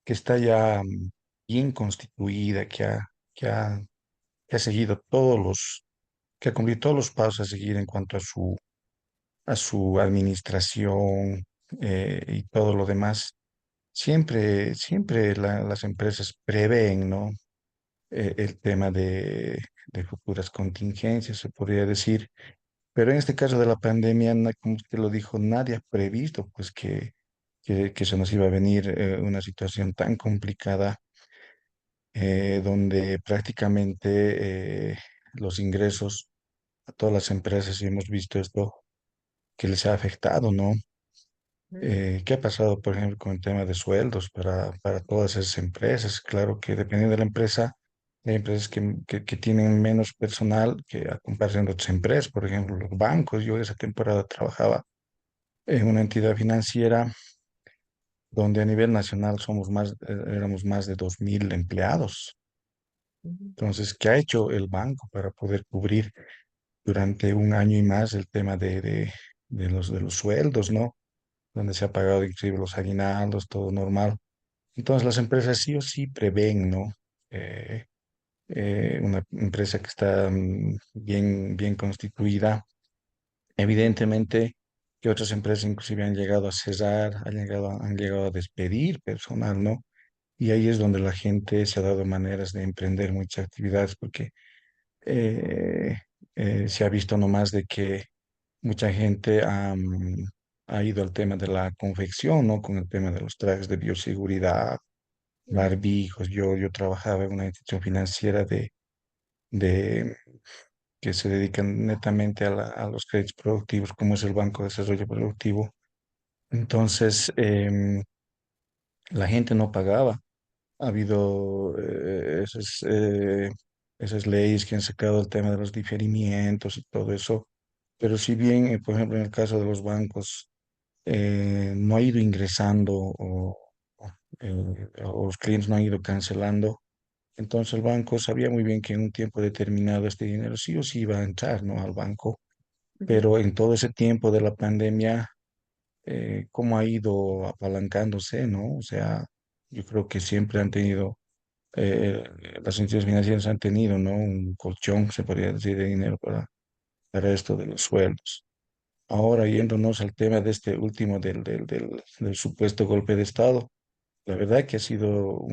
que está ya bien constituida, que ha seguido que ha cumplido todos los pasos a seguir en cuanto a su administración y todo lo demás, siempre las empresas prevén, ¿no? El tema de futuras contingencias, se podría decir. Pero en este caso de la pandemia, como usted lo dijo, nadie ha previsto pues que se nos iba a venir una situación tan complicada donde prácticamente los ingresos a todas las empresas, y hemos visto esto, que les ha afectado, ¿no? ujú, ¿Qué ha pasado, por ejemplo, con el tema de sueldos para todas esas empresas? Claro que dependiendo de la empresa, hay empresas que tienen menos personal que a comparación de otras empresas, por ejemplo, los bancos. Yo esa temporada trabajaba en una entidad financiera donde a nivel nacional éramos más de 2.000 empleados. ujú, Entonces, ¿qué ha hecho el banco para poder cubrir durante un año y más el tema de los sueldos, ¿no? Donde se ha pagado inclusive los aguinaldos, todo normal. Entonces las empresas sí o sí prevén, ¿no? Eh, una empresa que está bien constituida, evidentemente que otras empresas inclusive han llegado a cerrar, han llegado a despedir personal, ¿no? Y ahí es donde la gente se ha dado maneras de emprender muchas actividades porque eh, se ha visto nomás de que mucha gente ha ido al tema de la confección, ¿no? Con el tema de los trajes de bioseguridad, ujú, barbijos. Yo trabajaba en una institución financiera de que se dedican netamente a los créditos productivos, como es el Banco de Desarrollo Productivo. Entonces, la gente no pagaba. Ha habido esas leyes que han sacado el tema de los diferimientos y todo eso. Pero si bien, por ejemplo, en el caso de los bancos, no ha ido ingresando o los clientes no han ido cancelando, entonces el banco sabía muy bien que en un tiempo determinado este dinero sí o sí iba a entrar, ¿no? Al banco, ujú, pero en todo ese tiempo de la pandemia, ¿cómo ha ido apalancándose, ¿no? O sea, yo creo que siempre han tenido, eh, las entidades financieras han tenido, ¿no? Un colchón, se podría decir, de dinero para esto de los sueldos. Ahora, yéndonos al tema de este último del supuesto golpe de Estado, la verdad que ha sido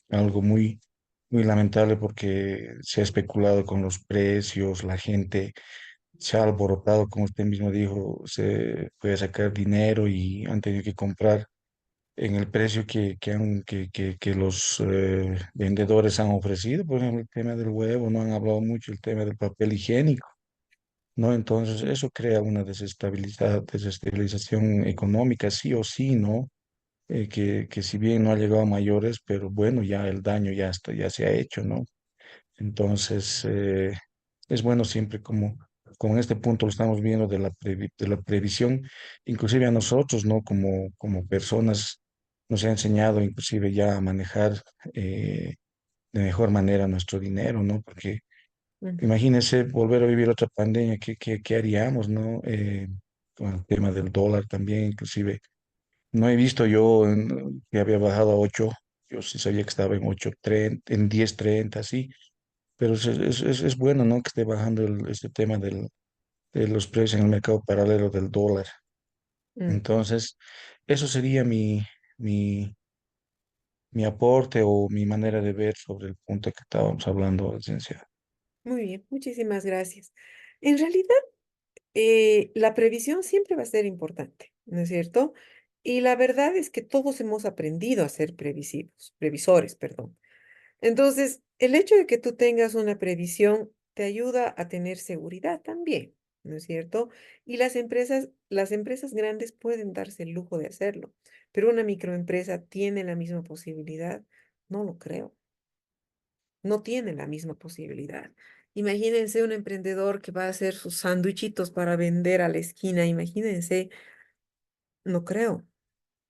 algo muy lamentable porque se ha especulado con los precios, la gente se ha alborotado, como usted mismo dijo, se puede sacar dinero y han tenido que comprar en el precio que los vendedores han ofrecido. Por ejemplo, el tema del huevo, no han hablado mucho, el tema del papel higiénico. ¿No? Entonces, eso crea una desestabilización económica, sí o sí, ¿no? Que si bien no ha llegado a mayores, pero bueno, ya el daño ya se ha hecho, ¿no? Entonces, es bueno siempre como en este punto lo estamos viendo de la previsión, inclusive a nosotros, ¿no? Como personas, nos ha enseñado inclusive ya a manejar de mejor manera nuestro dinero, ¿no? Porque ujú, imagínese volver a vivir otra pandemia, qué haríamos, ¿no? Con el tema del dólar también, inclusive. No he visto yo que había bajado a 8, yo sí sabía que estaba en 8.30, en 10.30, sí, pero es bueno, ¿no? Que esté bajando este tema de los precios en el mercado paralelo del dólar. mm. Entonces, eso sería mi, mi aporte o mi manera de ver sobre el punto que estábamos hablando, licenciado. Muy bien, muchísimas gracias. En realidad, La previsión siempre va a ser importante, ¿no es cierto? Y la verdad es que todos hemos aprendido a ser previsores, perdón. Entonces, el hecho de que tú tengas una previsión te ayuda a tener seguridad también, ¿no es cierto? Y las empresas grandes pueden darse el lujo de hacerlo, pero una microempresa tiene la misma posibilidad. No lo creo, no tiene la misma posibilidad. Imagínense un emprendedor que va a hacer sus sándwichitos para vender a la esquina, imagínense, no creo.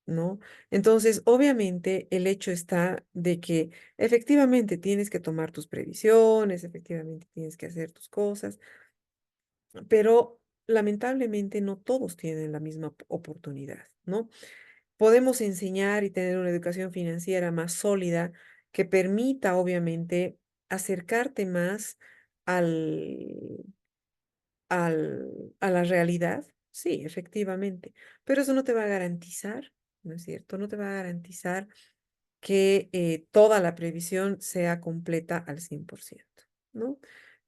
¿No? Entonces, obviamente, el hecho está de que efectivamente tienes que tomar tus previsiones, efectivamente tienes que hacer tus cosas, pero lamentablemente no todos tienen la misma oportunidad, ¿no? Podemos enseñar y tener una educación financiera más sólida que permita, obviamente, acercarte más al, a la realidad. Sí, efectivamente, pero eso no te va a garantizar, ¿no es cierto? No te va a garantizar que toda la previsión sea completa al 100%, ¿no?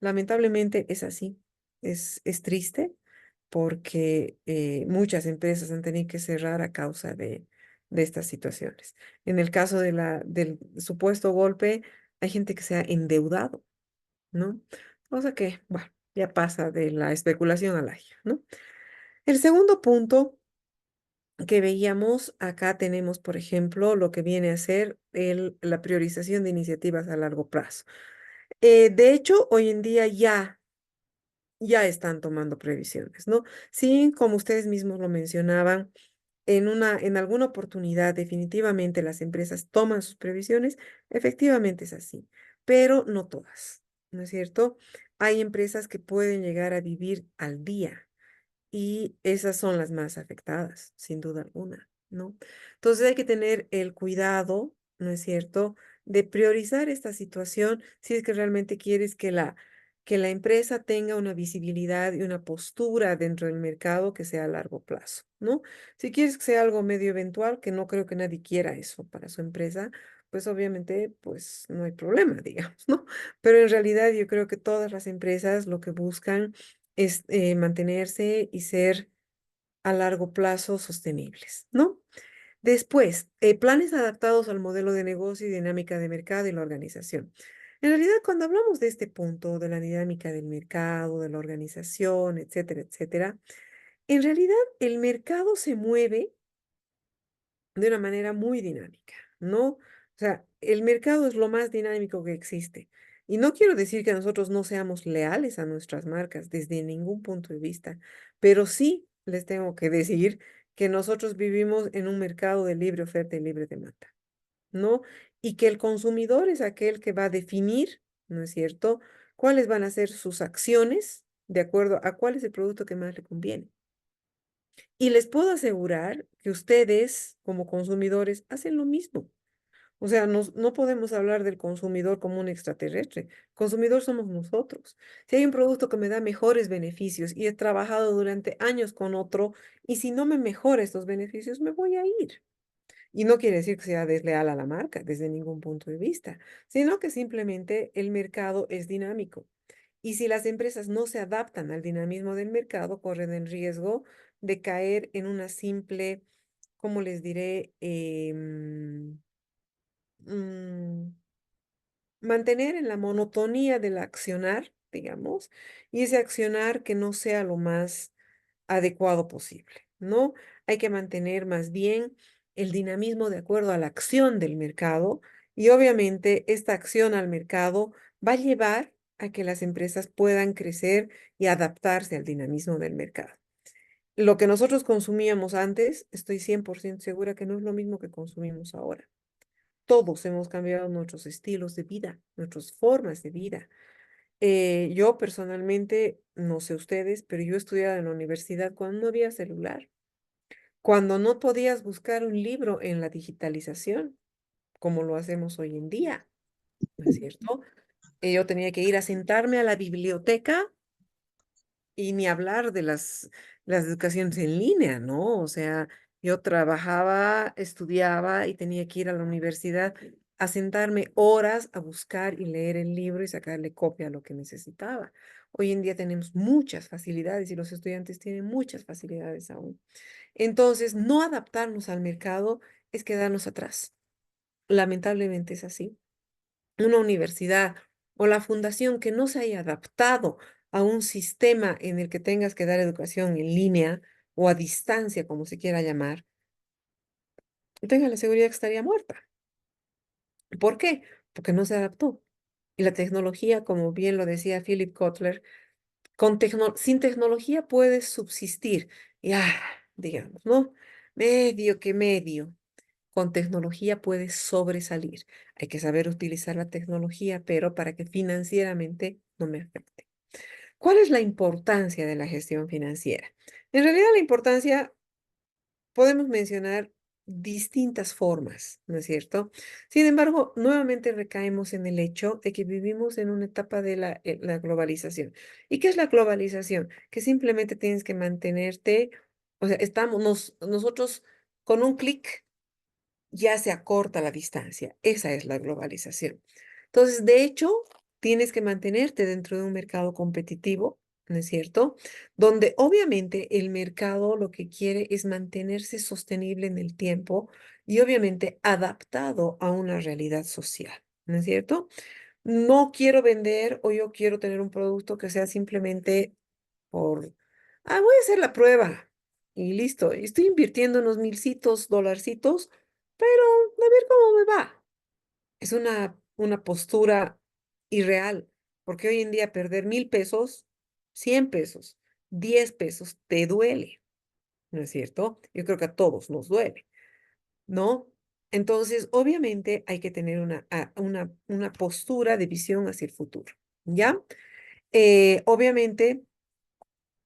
Lamentablemente es así. Es triste porque muchas empresas han tenido que cerrar a causa de estas situaciones. En el caso del supuesto golpe, hay gente que se ha endeudado, ¿no? Cosa que, bueno, ya pasa de la especulación al aire, ¿no? El segundo punto que veíamos, acá tenemos, por ejemplo, lo que viene a ser la priorización de iniciativas a largo plazo. De hecho, hoy en día ya están tomando previsiones, ¿no? Sí, como ustedes mismos lo mencionaban, en alguna oportunidad definitivamente las empresas toman sus previsiones, efectivamente es así, pero no todas, ¿no es cierto? Hay empresas que pueden llegar a vivir al día y esas son las más afectadas, sin duda alguna, ¿no? Entonces hay que tener el cuidado, ¿no es cierto?, de priorizar esta situación si es que realmente quieres que la empresa tenga una visibilidad y una postura dentro del mercado que sea a largo plazo, ¿no? Si quieres que sea algo medio eventual, que no creo que nadie quiera eso para su empresa, pues obviamente, pues no hay problema, digamos, ¿no? Pero en realidad yo creo que todas las empresas lo que buscan es mantenerse y ser a largo plazo sostenibles, ¿no? Después, planes adaptados al modelo de negocio y dinámica de mercado y la organización. En realidad, cuando hablamos de este punto, de la dinámica del mercado, de la organización, etcétera, etcétera, en realidad el mercado se mueve de una manera muy dinámica, ¿no? O sea, el mercado es lo más dinámico que existe. Y no quiero decir que nosotros no seamos leales a nuestras marcas desde ningún punto de vista, pero sí les tengo que decir que nosotros vivimos en un mercado de libre oferta y libre demanda, ¿no? Y que el consumidor es aquel que va a definir, ¿no es cierto?, cuáles van a ser sus acciones de acuerdo a cuál es el producto que más le conviene. Y les puedo asegurar que ustedes, como consumidores, hacen lo mismo. O sea, no podemos hablar del consumidor como un extraterrestre. Consumidor somos nosotros. Si hay un producto que me da mejores beneficios y he trabajado durante años con otro, y si no me mejora estos beneficios, me voy a ir. Y no quiere decir que sea desleal a la marca desde ningún punto de vista, sino que simplemente el mercado es dinámico. Y si las empresas no se adaptan al dinamismo del mercado, corren el riesgo de caer en una simple, ¿cómo les diré? Mm, Mantener en la monotonía del accionar, digamos, y ese accionar que no sea lo más adecuado posible, ¿no? Hay que mantener más bien el dinamismo de acuerdo a la acción del mercado y obviamente esta acción al mercado va a llevar a que las empresas puedan crecer y adaptarse al dinamismo del mercado. Lo que nosotros consumíamos antes, estoy 100% segura que no es lo mismo que consumimos ahora. Todos hemos cambiado nuestros estilos de vida, nuestras formas de vida. Yo personalmente, no sé ustedes, pero yo estudiaba en la universidad cuando no había celular, cuando no podías buscar un libro en la digitalización, como lo hacemos hoy en día, ¿no es cierto? Yo tenía que ir a sentarme a la biblioteca y ni hablar de las educaciones en línea, ¿no? O sea, yo trabajaba, estudiaba y tenía que ir a la universidad a sentarme horas a buscar y leer el libro y sacarle copia a lo que necesitaba. Hoy en día tenemos muchas facilidades y los estudiantes tienen muchas facilidades aún. Entonces, no adaptarnos al mercado es quedarnos atrás. Lamentablemente es así. Una universidad o la fundación que no se haya adaptado a un sistema en el que tengas que dar educación en línea o a distancia, como se quiera llamar, tenga la seguridad que estaría muerta. ¿Por qué? Porque no se adaptó. Y la tecnología, como bien lo decía Philip Kotler, sin tecnología puedes subsistir. Ya, digamos, ¿no? Medio que medio. Con tecnología puedes sobresalir. Hay que saber utilizar la tecnología, pero para que financieramente no me afecte. ¿Cuál es la importancia de la gestión financiera? En realidad, la importancia podemos mencionar distintas formas, ¿no es cierto? Sin embargo, nuevamente recaemos en el hecho de que vivimos en una etapa de la globalización. ¿Y qué es la globalización? Que simplemente tienes que mantenerte, o sea, nosotros con un clic ya se acorta la distancia. Esa es la globalización. Entonces, de hecho, tienes que mantenerte dentro de un mercado competitivo, ¿no es cierto? Donde obviamente el mercado lo que quiere es mantenerse sostenible en el tiempo y obviamente adaptado a una realidad social, ¿no es cierto? No quiero vender o yo quiero tener un producto que sea simplemente por, voy a hacer la prueba y listo. Estoy invirtiendo unos milcitos, dolarcitos, pero a ver cómo me va. Es una postura irreal, porque hoy en día perder 1.000 pesos, 100 pesos, 10 pesos, te duele, ¿no es cierto? Yo creo que a todos nos duele, ¿no? Entonces, obviamente hay que tener una postura de visión hacia el futuro, ¿ya? Obviamente,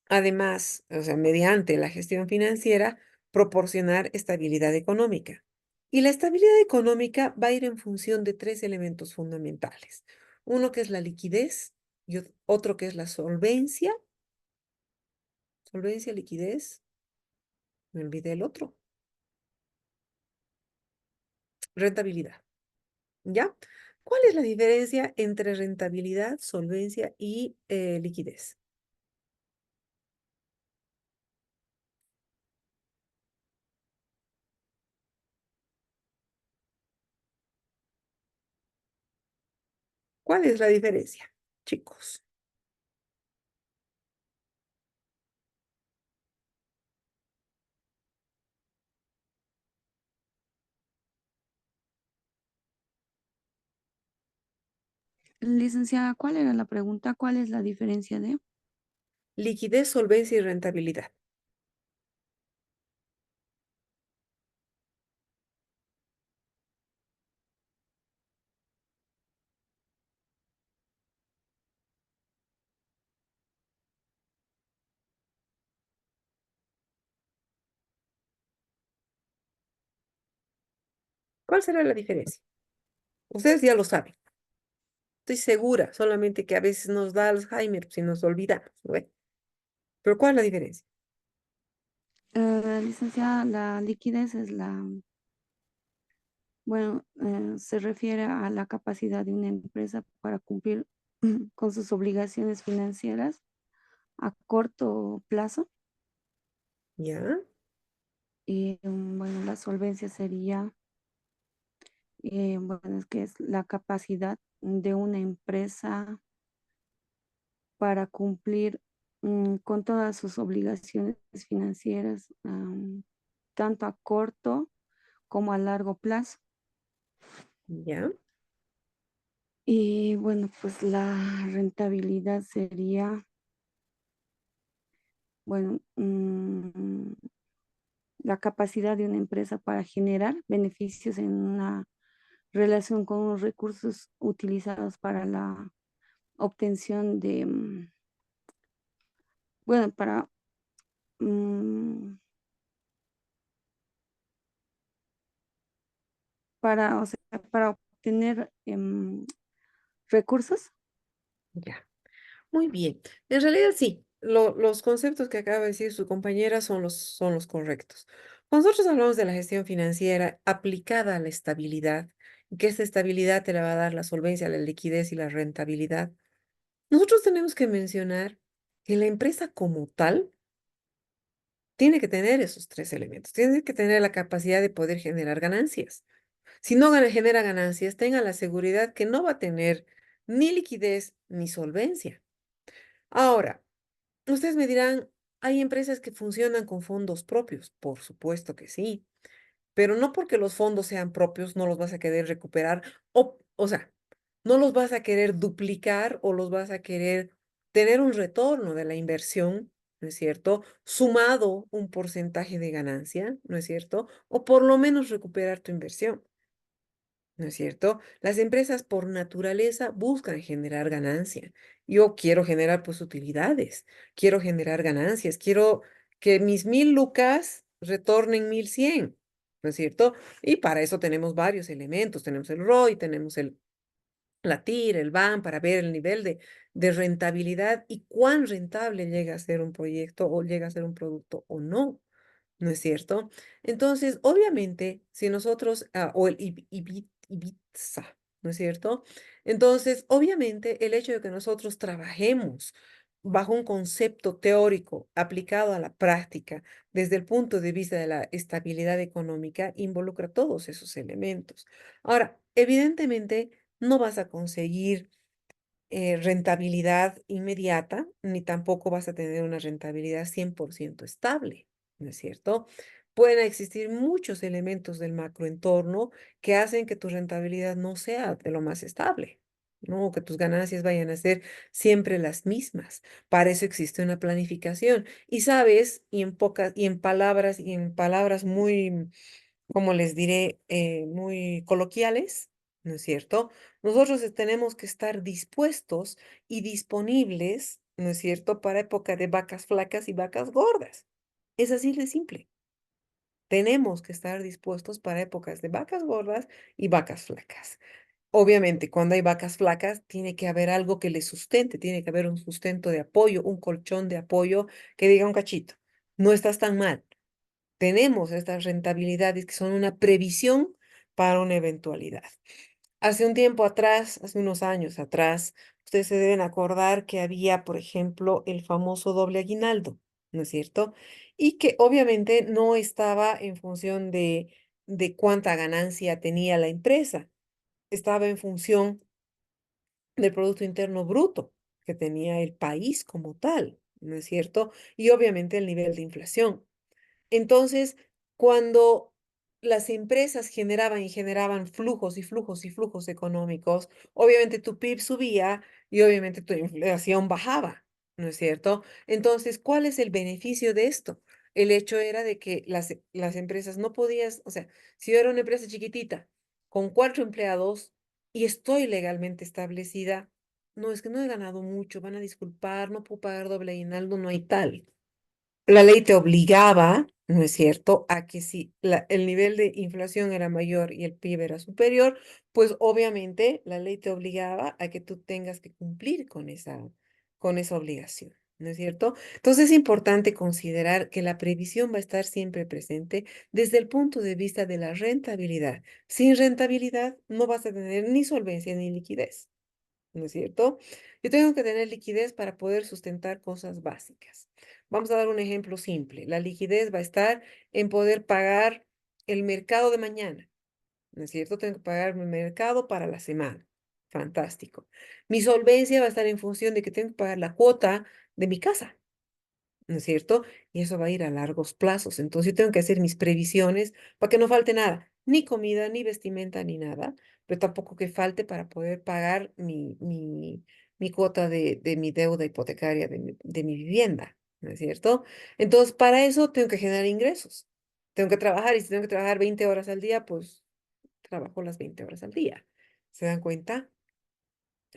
además, o sea, mediante la gestión financiera, proporcionar estabilidad económica. Y la estabilidad económica va a ir en función de tres elementos fundamentales. Uno que es la liquidez y otro que es la solvencia. Solvencia, liquidez, me olvidé el otro. Rentabilidad. ¿Ya? ¿Cuál es la diferencia entre rentabilidad, solvencia y liquidez? ¿Cuál es la diferencia, chicos? Licenciada, ¿cuál era la pregunta? ¿Cuál es la diferencia de? Liquidez, solvencia y rentabilidad. ¿Cuál será la diferencia? Ustedes ya lo saben. Estoy segura, solamente que a veces nos da Alzheimer si nos olvidamos, ¿no ve? Pero ¿cuál es la diferencia? Licenciada, la liquidez es bueno, se refiere a la capacidad de una empresa para cumplir con sus obligaciones financieras a corto plazo. ¿Ya? Y bueno, la solvencia sería, bueno, es que es la capacidad de una empresa para cumplir con todas sus obligaciones financieras, tanto a corto como a largo plazo. ¿Ya? Y bueno, pues la rentabilidad sería, bueno, la capacidad de una empresa para generar beneficios en una relación con los recursos utilizados para la obtención de, bueno, mm, o sea, para obtener recursos. Ya. Muy bien. En realidad sí, los conceptos que acaba de decir su compañera son los correctos. Cuando nosotros hablamos de la gestión financiera aplicada a la estabilidad, que esta estabilidad te la va a dar la solvencia, la liquidez y la rentabilidad. Nosotros tenemos que mencionar que la empresa como tal tiene que tener esos tres elementos. Tiene que tener la capacidad de poder generar ganancias. Si no genera ganancias, tenga la seguridad que no va a tener ni liquidez ni solvencia. Ahora, ustedes me dirán, ¿hay empresas que funcionan con fondos propios? Por supuesto que sí, pero no porque los fondos sean propios no los vas a querer recuperar o sea, no los vas a querer duplicar o los vas a querer tener un retorno de la inversión, ¿no es cierto? Sumado un porcentaje de ganancia, ¿no es cierto? O por lo menos recuperar tu inversión. ¿No es cierto? Las empresas por naturaleza buscan generar ganancia. Yo quiero generar pues utilidades, quiero generar ganancias, quiero que mis 1.000 lucas retornen 1.100, ¿no es cierto? Y para eso tenemos varios elementos, tenemos el ROI, tenemos la TIR, el BAM, para ver el nivel de rentabilidad y cuán rentable llega a ser un proyecto o llega a ser un producto o no. ¿No es cierto? Entonces, obviamente, si nosotros, o el Ibiza, ¿no es cierto? Entonces, obviamente, el hecho de que nosotros trabajemos bajo un concepto teórico aplicado a la práctica desde el punto de vista de la estabilidad económica involucra todos esos elementos. Ahora, evidentemente, no vas a conseguir rentabilidad inmediata, ni tampoco vas a tener una rentabilidad 100% estable, ¿no es cierto? Pueden existir muchos elementos del macroentorno que hacen que tu rentabilidad no sea de lo más estable, ¿no? Que tus ganancias vayan a ser siempre las mismas. Para eso existe una planificación. Y sabes, y en palabras muy, como les diré, muy coloquiales, ¿no es cierto? Nosotros tenemos que estar dispuestos y disponibles, ¿no es cierto?, para época de vacas flacas y vacas gordas. Es así de simple. Tenemos que estar dispuestos para épocas de vacas gordas y vacas flacas. Obviamente, cuando hay vacas flacas, tiene que haber algo que les sustente, tiene que haber un sustento de apoyo, un colchón de apoyo que diga un cachito, no estás tan mal. Tenemos estas rentabilidades que son una previsión para una eventualidad. Hace un tiempo atrás, hace unos años atrás, ustedes se deben acordar que había, por ejemplo, el famoso doble aguinaldo, ¿no es cierto? Y que obviamente no estaba en función de cuánta ganancia tenía la empresa, estaba en función del Producto Interno Bruto que tenía el país como tal, ¿no es cierto? Y obviamente el nivel de inflación. Entonces, cuando las empresas generaban y generaban flujos y flujos y flujos económicos, obviamente tu PIB subía y obviamente tu inflación bajaba, ¿no es cierto? Entonces, ¿cuál es el beneficio de esto? El hecho era de que las empresas no podías, o sea, si yo era una empresa chiquitita con 4 empleados y estoy legalmente establecida, no es que no he ganado mucho, van a disculpar, no puedo pagar doble aguinaldo, no hay tal. La ley te obligaba, ¿no es cierto?, a que si el nivel de inflación era mayor y el PIB era superior, pues obviamente la ley te obligaba a que tú tengas que cumplir con esa obligación, ¿no es cierto? Entonces es importante considerar que la previsión va a estar siempre presente desde el punto de vista de la rentabilidad. Sin rentabilidad no vas a tener ni solvencia ni liquidez. ¿No es cierto? Yo tengo que tener liquidez para poder sustentar cosas básicas. Vamos a dar un ejemplo simple. La liquidez va a estar en poder pagar el mercado de mañana. ¿No es cierto? Tengo que pagar mi mercado para la semana. Fantástico. Mi solvencia va a estar en función de que tengo que pagar la cuota de mi casa. ¿No es cierto? Y eso va a ir a largos plazos. Entonces yo tengo que hacer mis previsiones para que no falte nada, ni comida, ni vestimenta, ni nada, pero tampoco que falte para poder pagar mi cuota de mi deuda hipotecaria de mi vivienda, ¿no es cierto? Entonces, para eso tengo que generar ingresos. Tengo que trabajar y si tengo que trabajar 20 horas al día, pues trabajo las 20 horas al día. ¿Se dan cuenta?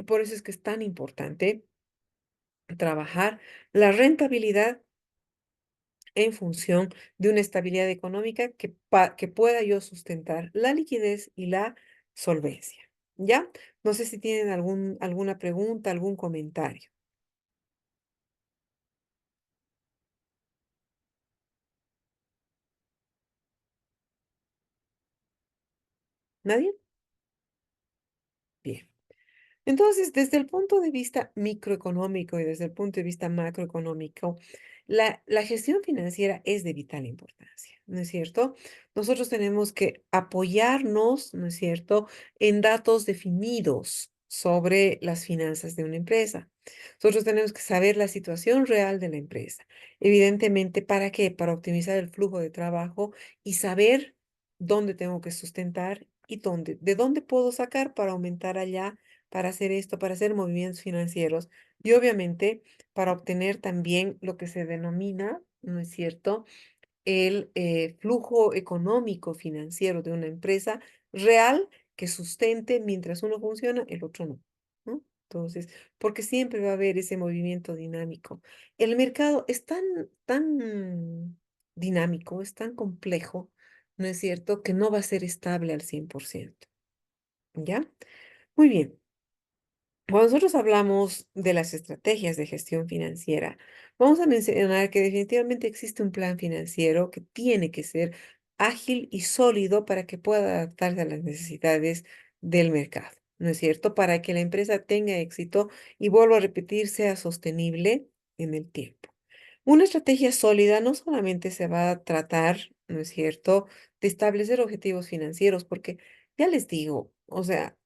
Por eso es que es tan importante trabajar la rentabilidad en función de una estabilidad económica que pueda yo sustentar la liquidez y la solvencia. ¿Ya? No sé si tienen alguna pregunta, algún comentario. ¿Nadie? Bien. Entonces, desde el punto de vista microeconómico y desde el punto de vista macroeconómico, la gestión financiera es de vital importancia, ¿no es cierto? Nosotros tenemos que apoyarnos, ¿no es cierto?, en datos definidos sobre las finanzas de una empresa. Nosotros tenemos que saber la situación real de la empresa. Evidentemente, ¿para qué? Para optimizar el flujo de trabajo y saber dónde tengo que sustentar y de dónde puedo sacar para aumentar allá, para hacer esto, para hacer movimientos financieros y obviamente para obtener también lo que se denomina, ¿no es cierto?, el flujo económico financiero de una empresa real que sustente mientras uno funciona, el otro no, ¿no? Entonces, porque siempre va a haber ese movimiento dinámico. El mercado es tan dinámico, es tan complejo, ¿no es cierto?, que no va a ser estable al 100%. ¿Ya? Muy bien. Cuando nosotros hablamos de las estrategias de gestión financiera, vamos a mencionar que definitivamente existe un plan financiero que tiene que ser ágil y sólido para que pueda adaptarse a las necesidades del mercado, ¿no es cierto? Para que la empresa tenga éxito y vuelva a repetir, sea sostenible en el tiempo. Una estrategia sólida no solamente se va a tratar, ¿no es cierto?, de establecer objetivos financieros, porque ya les digo, o sea,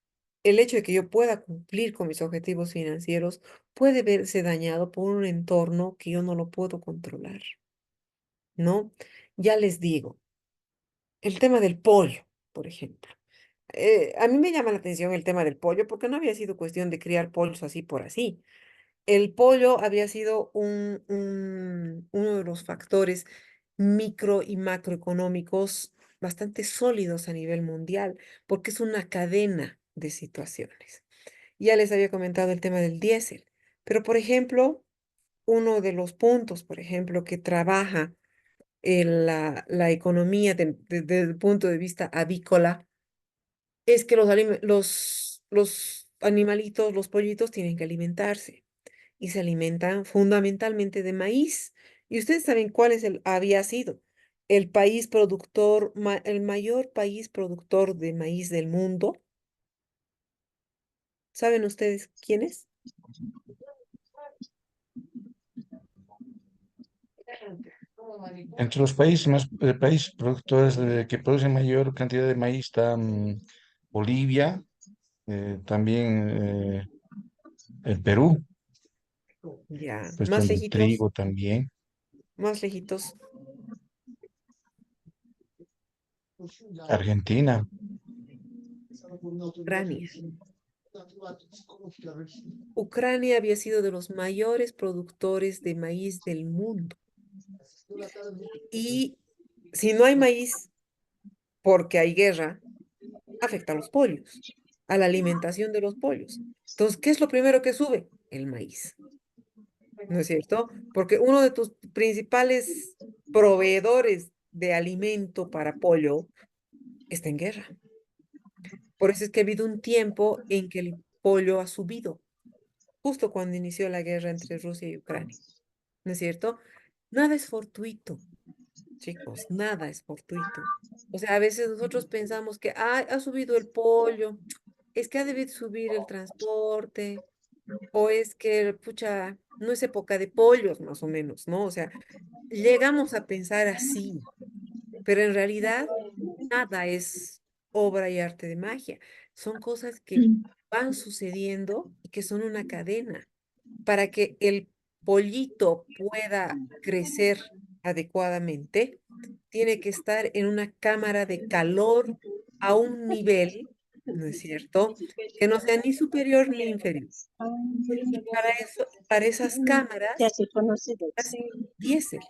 el hecho de que yo pueda cumplir con mis objetivos financieros puede verse dañado por un entorno que yo no lo puedo controlar, ¿no? Ya les digo, el tema del pollo, por ejemplo. A mí me llama la atención el tema del pollo porque no había sido cuestión de criar pollos así por así. El pollo había sido uno de los factores micro y macroeconómicos bastante sólidos a nivel mundial, porque es una cadena de situaciones. Ya les había comentado el tema del diésel, pero por ejemplo, uno de los puntos, por ejemplo, que trabaja la economía desde el punto de vista avícola es que los animalitos, los pollitos tienen que alimentarse y se alimentan fundamentalmente de maíz. Y ustedes saben cuál había sido el país productor, el mayor país productor de maíz del mundo. ¿Saben ustedes quién es? Entre los países más, países productores que producen mayor cantidad de maíz está Bolivia, también el Perú, Ya, cuestión del trigo también. más lejitos, Argentina, Ucrania. Ucrania había sido de los mayores productores de maíz del mundo. Y si no hay maíz, porque hay guerra, afecta a los pollos, a la alimentación de los pollos. Entonces, ¿qué es lo primero que sube? El maíz, ¿no es cierto? Porque uno de tus principales proveedores de alimento para pollo está en guerra. Por eso es que ha habido un tiempo en que el pollo ha subido, justo cuando inició la guerra entre Rusia y Ucrania, ¿no es cierto? Nada es fortuito, chicos, nada es fortuito. O sea, a veces nosotros pensamos que ha subido el pollo, es que ha debido subir el transporte, o es que, pucha, no es época de pollos, más o menos, ¿no? O sea, llegamos a pensar así, pero en realidad nada es obra y arte de magia. Son cosas que van sucediendo y que son una cadena. Para que el pollito pueda crecer adecuadamente, tiene que estar en una cámara de calor a un nivel, ¿no es cierto?, que no sea ni superior ni inferior. Y para eso, para esas cámaras, hacen diésel,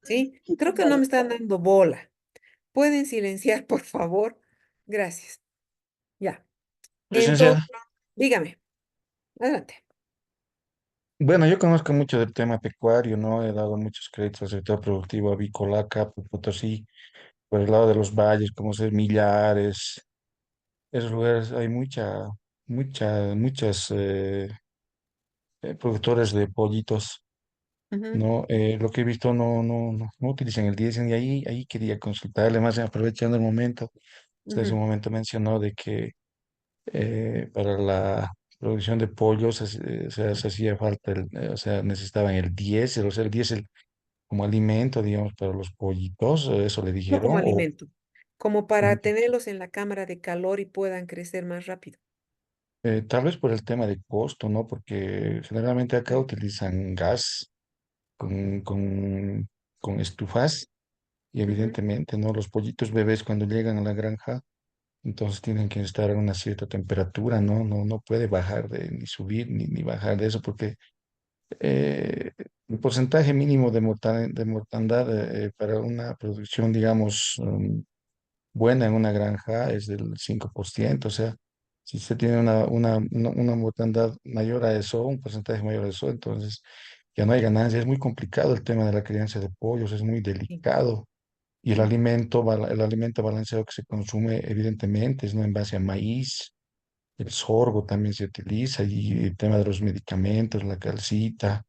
¿sí? Creo que no me están dando bola. ¿Pueden silenciar, por favor? Gracias. Ya. Entonces, licenciada. dígame, adelante. Bueno, yo conozco mucho del tema pecuario, ¿no? He dado muchos créditos al sector productivo avícola, acá, por Potosí, por el lado de los valles, como ser Millares, esos lugares hay muchas productores de pollitos, Ujú, ¿no? Lo que he visto no utilizan el diésel y ahí quería consultarle, más aprovechando el momento. Usted hace un ujú, momento mencionó de que para la producción de pollos, o sea, se hacía falta, o sea, necesitaban el diésel, o sea, el diésel como alimento, digamos, para los pollitos, eso le No como dijeron, o alimento, como para tenerlos en la cámara de calor y puedan crecer más rápido. tal vez por el tema de costo, ¿no? Porque generalmente acá Mm, utilizan gas con, con, con estufas y ujú, evidentemente, ¿no? Los pollitos bebés cuando llegan a la granja, entonces tienen que estar a una cierta temperatura, ¿no? No puede bajar ni subir ni bajar de eso porque eh, el porcentaje mínimo de mortandad para una producción, digamos, buena en una granja es del 5%. O sea, si usted tiene una mortandad mayor a eso, un porcentaje mayor a eso, entonces ya no hay ganancia. Es muy complicado el tema de la crianza de pollos, es muy sí, delicado. Y el sí, alimento, el alimento balanceado que se consume, evidentemente, es no en base a maíz. El sorgo también se utiliza y el tema de los medicamentos, la calcita,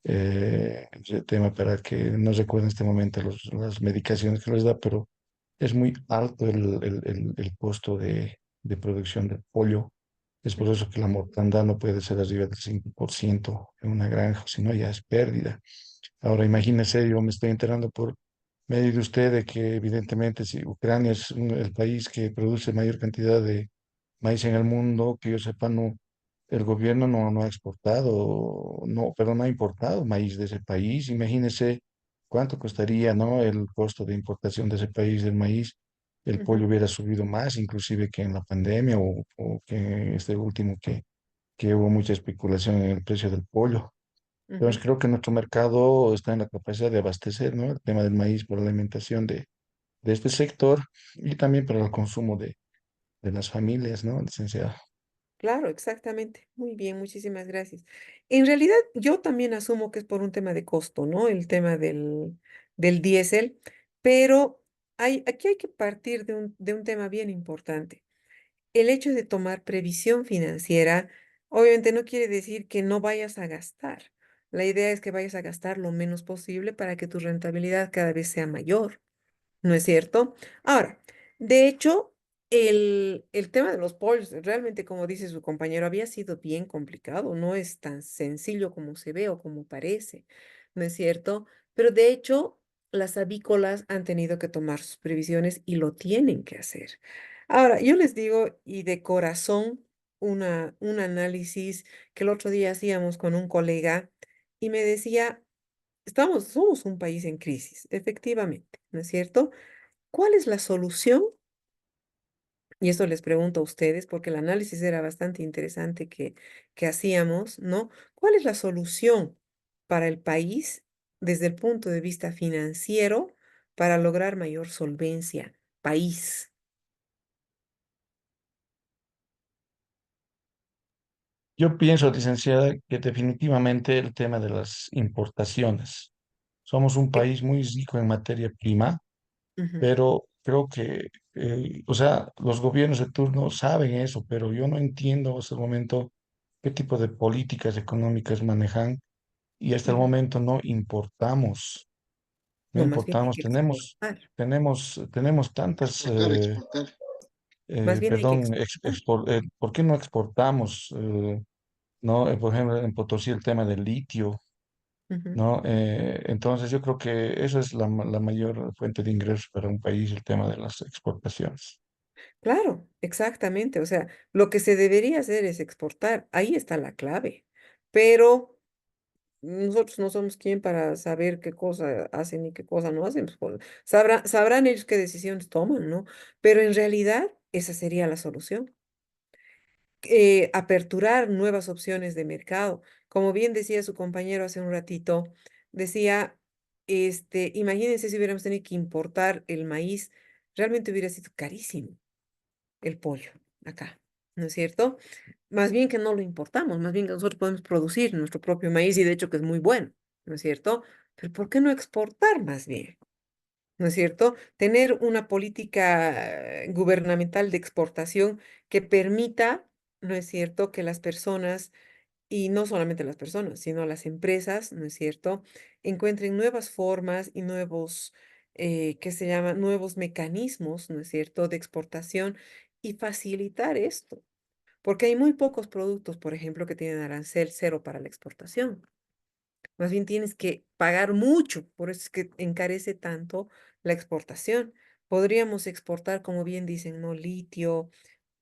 ese tema para que no recuerden en este momento las medicaciones que les da, pero es muy alto el costo de producción del pollo. Es por ujú, eso que la mortandad no puede ser arriba del 5% en una granja, si no ya es pérdida. Ahora sí, imagínese, yo me estoy enterando por medio de usted de que evidentemente si Ucrania es el país que produce mayor cantidad de maíz en el mundo, que yo sepa, no, el gobierno no ha exportado, no, pero no ha importado maíz de ese país. Imagínese cuánto costaría, ¿no? El costo de importación de ese país del maíz. El pollo ujú, hubiera subido más, inclusive que en la pandemia o que en este último que hubo mucha especulación en el precio del pollo. Entonces ujú. creo que nuestro mercado está en la capacidad de abastecer, ¿no? El tema del maíz para la alimentación de este sector y también para el consumo de las familias, ¿no, licenciado? Claro, exactamente. Muy bien, muchísimas gracias. En realidad, yo también asumo que es por un tema de costo, ¿no? El tema del diésel, pero aquí hay que partir de un tema bien importante. El hecho de tomar previsión financiera, obviamente no quiere decir que no vayas a gastar. La idea es que vayas a gastar lo menos posible para que tu rentabilidad cada vez sea mayor. ¿No es cierto? Ahora, de hecho, el tema de los pollos, realmente, como dice su compañero, había sido bien complicado, no es tan sencillo como se ve o como parece, ¿no es cierto? Pero de hecho, las avícolas han tenido que tomar sus previsiones y lo tienen que hacer. Ahora, yo les digo, y de corazón, un análisis que el otro día hacíamos con un colega y me decía, somos un país en crisis, efectivamente, ¿no es cierto? ¿Cuál es la solución? Y eso les pregunto a ustedes porque el análisis era bastante interesante que hacíamos, ¿no? ¿Cuál es la solución para el país desde el punto de vista financiero para lograr mayor solvencia? País. Yo pienso, licenciada, que definitivamente el tema de las importaciones. Somos un Eh, país muy rico en materia prima, ujú, pero creo que, o sea, los gobiernos de turno saben eso, pero yo no entiendo hasta el momento qué tipo de políticas económicas manejan y hasta el ujú. momento no importamos, no No, más bien hay importamos, que exportar. tenemos tantas, Exportar, exportar. Más bien hay que perdón, exportar. ¿por qué no exportamos? ¿No? Por ejemplo, en Potosí el tema del litio, Ujú. ¿no? Entonces yo creo que eso es la mayor fuente de ingresos para un país, el tema de las exportaciones. Claro, exactamente. O sea, lo que se debería hacer es exportar. Ahí está la clave. Pero nosotros no somos quien para saber qué cosa hacen y qué cosa no hacen. Pues, sabrán ellos qué decisiones toman, ¿no? Pero en realidad esa sería la solución. Aperturar nuevas opciones de mercado. Como bien decía su compañero hace un ratito, decía, imagínense si hubiéramos tenido que importar el maíz, realmente hubiera sido carísimo el pollo acá, ¿no es cierto? Más bien que no lo importamos, más bien que nosotros podemos producir nuestro propio maíz y de hecho que es muy bueno, ¿no es cierto? Pero ¿por qué no exportar más bien? ¿No es cierto? Tener una política gubernamental de exportación que permita, ¿no es cierto?, que las personas, y no solamente las personas, sino las empresas, ¿no es cierto?, encuentren nuevas formas y nuevos, ¿qué se llama? Nuevos mecanismos, ¿no es cierto?, de exportación y facilitar esto. porque hay muy pocos productos, por ejemplo, que tienen arancel cero para la exportación. Más bien tienes que pagar mucho, por eso es que encarece tanto la exportación. Podríamos exportar, como bien dicen, ¿no? Litio,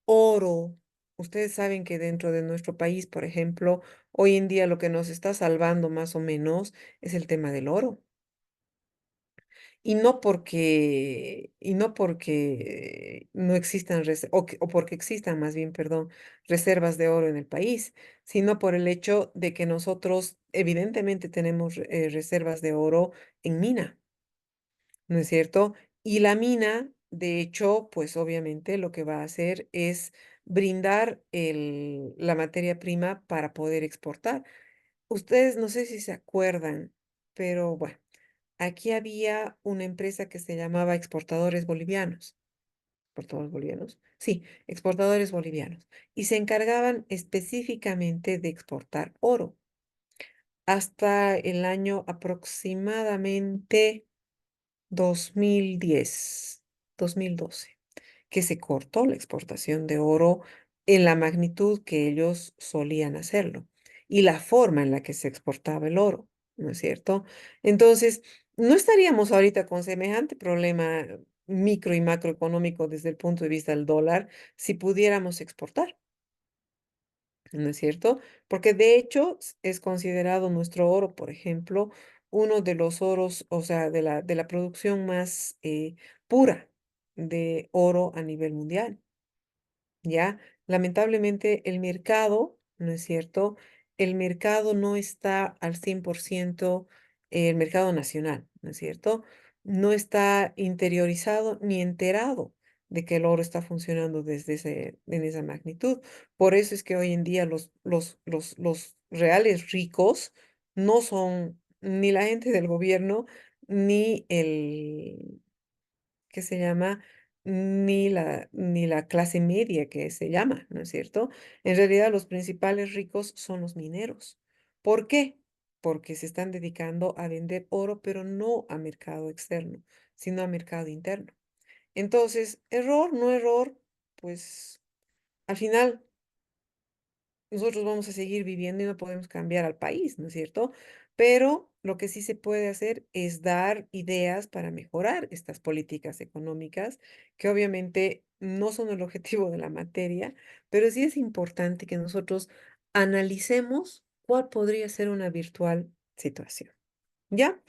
oro. Ustedes saben que dentro de nuestro país, por ejemplo, hoy en día lo que nos está salvando más o menos es el tema del oro. Y no porque no existan, o porque existan más bien, perdón, reservas de oro en el país, sino por el hecho de que nosotros evidentemente tenemos reservas de oro en mina, ¿no es cierto? Y la mina, de hecho, pues obviamente lo que va a hacer es brindar la materia prima para poder exportar. Ustedes no sé si se acuerdan, pero bueno, aquí había una empresa que se llamaba Exportadores Bolivianos. ¿Exportadores bolivianos? Sí, exportadores bolivianos. Y se encargaban específicamente de exportar oro. Hasta el año aproximadamente 2010, 2012, que se cortó la exportación de oro en la magnitud que ellos solían hacerlo y la forma en la que se exportaba el oro, ¿no es cierto? Entonces, no estaríamos ahorita con semejante problema micro y macroeconómico desde el punto de vista del dólar si pudiéramos exportar. ¿No es cierto? Porque de hecho es considerado nuestro oro, por ejemplo, uno de los oros, o sea, de la producción más pura de oro a nivel mundial. ¿Ya? Lamentablemente el mercado, ¿no es cierto? El mercado no está al 100%, el mercado nacional, ¿no es cierto? No está interiorizado ni enterado de que el oro está funcionando en esa magnitud. Por eso es que hoy en día los reales ricos no son ni la gente del gobierno, ni ¿qué se llama? Ni la clase media que se llama, ¿no es cierto? En realidad los principales ricos son los mineros. ¿Por qué? Porque se están dedicando a vender oro, pero no a mercado externo, sino a mercado interno. Entonces, error, no error, pues al final nosotros vamos a seguir viviendo y no podemos cambiar al país, ¿no es cierto? Pero lo que sí se puede hacer es dar ideas para mejorar estas políticas económicas, que obviamente no son el objetivo de la materia, pero sí es importante que nosotros analicemos cuál podría ser una virtual situación. ¿Ya?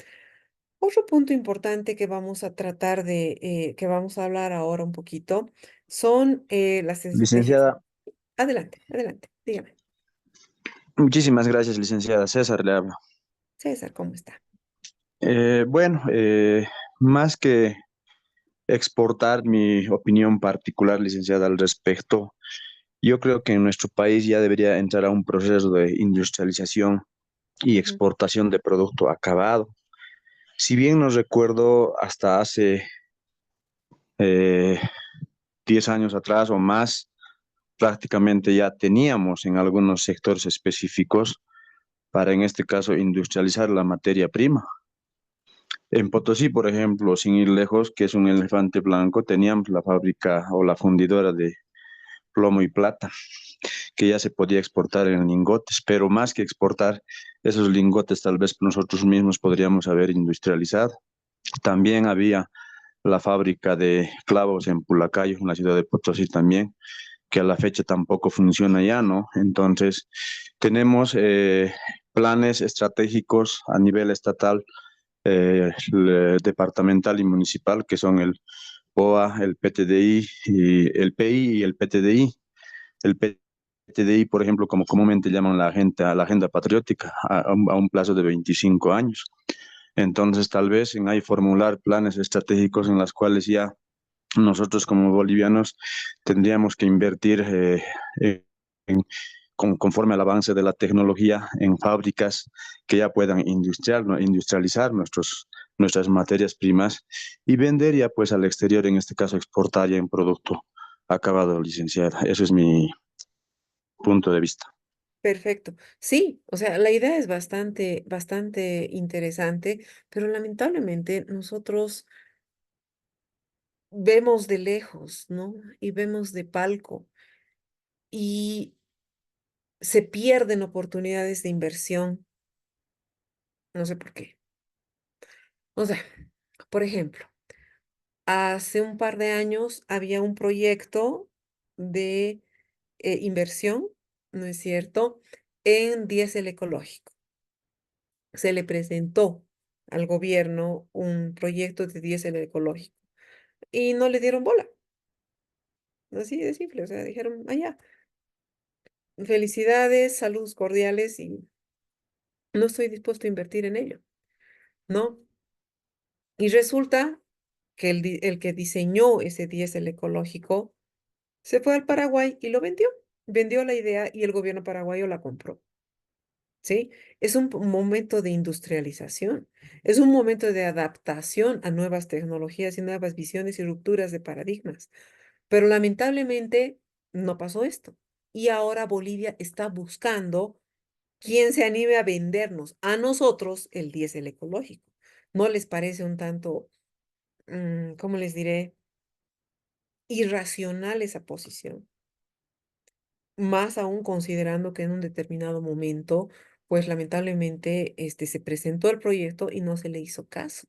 Otro punto importante que vamos a tratar que vamos a hablar ahora un poquito, son las estrategias. Licenciada, Adelante, adelante, dígame. muchísimas gracias, licenciada. César le habla. César, ¿cómo está? Bueno, más que exportar mi opinión particular, licenciada, al respecto, yo creo que en nuestro país ya debería entrar a un proceso de industrialización y Ujú, exportación de producto acabado. Si bien no recuerdo hasta hace eh, 10 años atrás o más, prácticamente ya teníamos en algunos sectores específicos para, en este caso, industrializar la materia prima. En Potosí, por ejemplo, sin ir lejos, que es un elefante blanco, teníamos la fábrica o la fundidora de plomo y plata, que ya se podía exportar en lingotes, pero más que exportar esos lingotes, tal vez nosotros mismos podríamos haber industrializado. También había la fábrica de clavos en Pulacayo, en la ciudad de Potosí también, que a la fecha tampoco funciona ya, ¿no? Entonces, tenemos planes estratégicos a nivel estatal, departamental y municipal, que son el POA, el PTDI, y el PI y el PTDI. El PTDI, por ejemplo, como comúnmente llaman a la agenda patriótica, a un plazo de 25 años. Entonces, tal vez en ahí formular planes estratégicos en las cuales ya nosotros como bolivianos tendríamos que invertir conforme al avance de la tecnología en fábricas que ya puedan industrializar nuestras materias primas y vender ya pues al exterior, en este caso exportar ya en producto acabado, licenciada. Eso es mi punto de vista. Perfecto. Sí, o sea, la idea es bastante, bastante interesante, pero lamentablemente nosotros vemos de lejos, ¿no? Y vemos de palco. y se pierden oportunidades de inversión. No sé por qué. O sea, por ejemplo, hace un par de años había un proyecto de inversión, ¿no es cierto?, en diésel ecológico. Se le presentó al gobierno un proyecto de diésel ecológico y no le dieron bola. Así de simple, o sea, dijeron, allá, felicidades, saludos cordiales y no estoy dispuesto a invertir en ello, ¿no? Y resulta que el que diseñó ese diésel ecológico se fue al Paraguay y lo vendió. Vendió la idea y el gobierno paraguayo la compró. ¿Sí? Es un momento de industrialización, es un momento de adaptación a nuevas tecnologías y nuevas visiones y rupturas de paradigmas. Pero lamentablemente no pasó esto. Y ahora Bolivia está buscando quién se anime a vendernos a nosotros el diésel ecológico. ¿No les parece un tanto, cómo les diré, irracional esa posición? Más aún considerando que en un determinado momento, pues lamentablemente se presentó el proyecto y no se le hizo caso,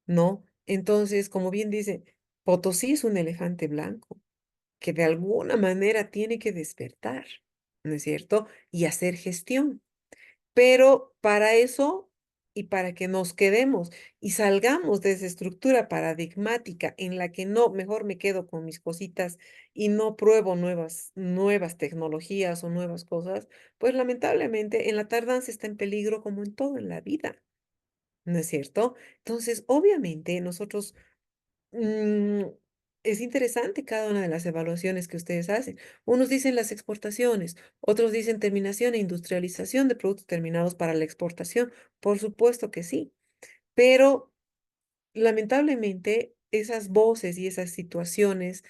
¿no? Entonces, como bien dice, Potosí es un elefante blanco que de alguna manera tiene que despertar, ¿no es cierto? Y hacer gestión. Pero para eso y para que nos quedemos y salgamos de esa estructura paradigmática en la que no, mejor me quedo con mis cositas y no pruebo nuevas tecnologías o nuevas cosas, pues lamentablemente en la tardanza está en peligro como en todo en la vida, ¿no es cierto? Entonces, obviamente nosotros Mm, es interesante cada una de las evaluaciones que ustedes hacen. Unos dicen las exportaciones, otros dicen terminación e industrialización de productos terminados para la exportación. Por supuesto que sí, pero lamentablemente esas voces y esas situaciones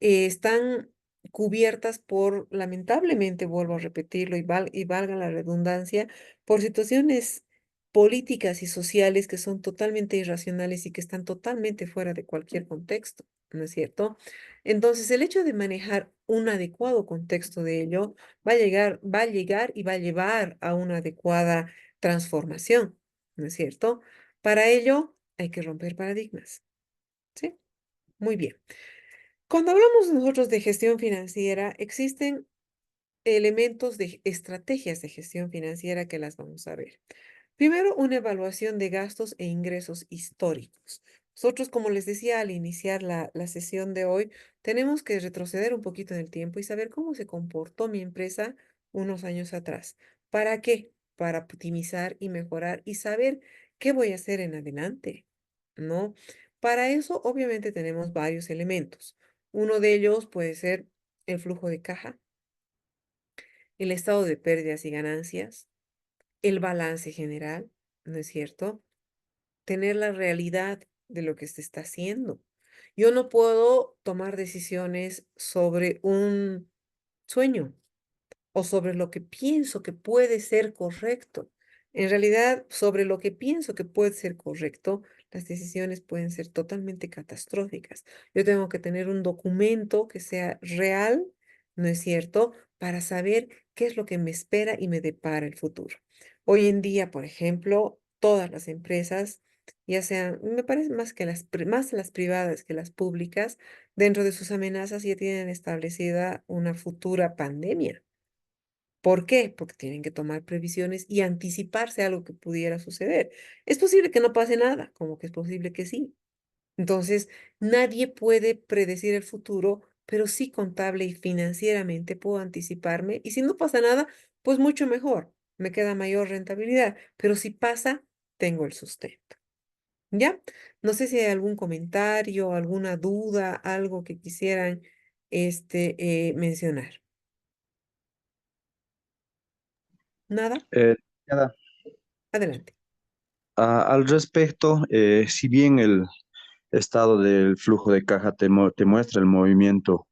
están cubiertas por, lamentablemente, vuelvo a repetirlo y valga la redundancia, por situaciones políticas y sociales que son totalmente irracionales y que están totalmente fuera de cualquier contexto, ¿no es cierto? Entonces, el hecho de manejar un adecuado contexto de ello va a llegar y va a llevar a una adecuada transformación, ¿no es cierto? Para ello hay que romper paradigmas, ¿sí? Muy bien. Cuando hablamos nosotros de gestión financiera, existen elementos de estrategias de gestión financiera que las vamos a ver. Primero, una evaluación de gastos e ingresos históricos. Nosotros, como les decía al iniciar la sesión de hoy, tenemos que retroceder un poquito en el tiempo y saber cómo se comportó mi empresa unos años atrás. ¿Para qué? Para optimizar y mejorar y saber qué voy a hacer en adelante, ¿no? Para eso, obviamente, tenemos varios elementos. Uno de ellos puede ser el flujo de caja, el estado de pérdidas y ganancias, el balance general, ¿no es cierto? Tener la realidad de lo que se está haciendo. Yo no puedo tomar decisiones sobre un sueño o sobre lo que pienso que puede ser correcto. En realidad, sobre lo que pienso que puede ser correcto, las decisiones pueden ser totalmente catastróficas. Yo tengo que tener un documento que sea real, ¿no es cierto?, para saber qué es lo que me espera y me depara el futuro. Hoy en día, por ejemplo, todas las empresas, ya sean, me parece más que más las privadas que las públicas, dentro de sus amenazas ya tienen establecida una futura pandemia. ¿Por qué? Porque tienen que tomar previsiones y anticiparse a algo que pudiera suceder. Es posible que no pase nada, como que es posible que sí. Entonces, nadie puede predecir el futuro, pero sí contable y financieramente puedo anticiparme. Y si no pasa nada, pues mucho mejor, me queda mayor rentabilidad. Pero si pasa, tengo el sustento. ¿Ya? No sé si hay algún comentario, alguna duda, algo que quisieran mencionar. ¿Nada? Nada. Adelante. Al respecto, si bien el estado del flujo de caja te muestra el movimiento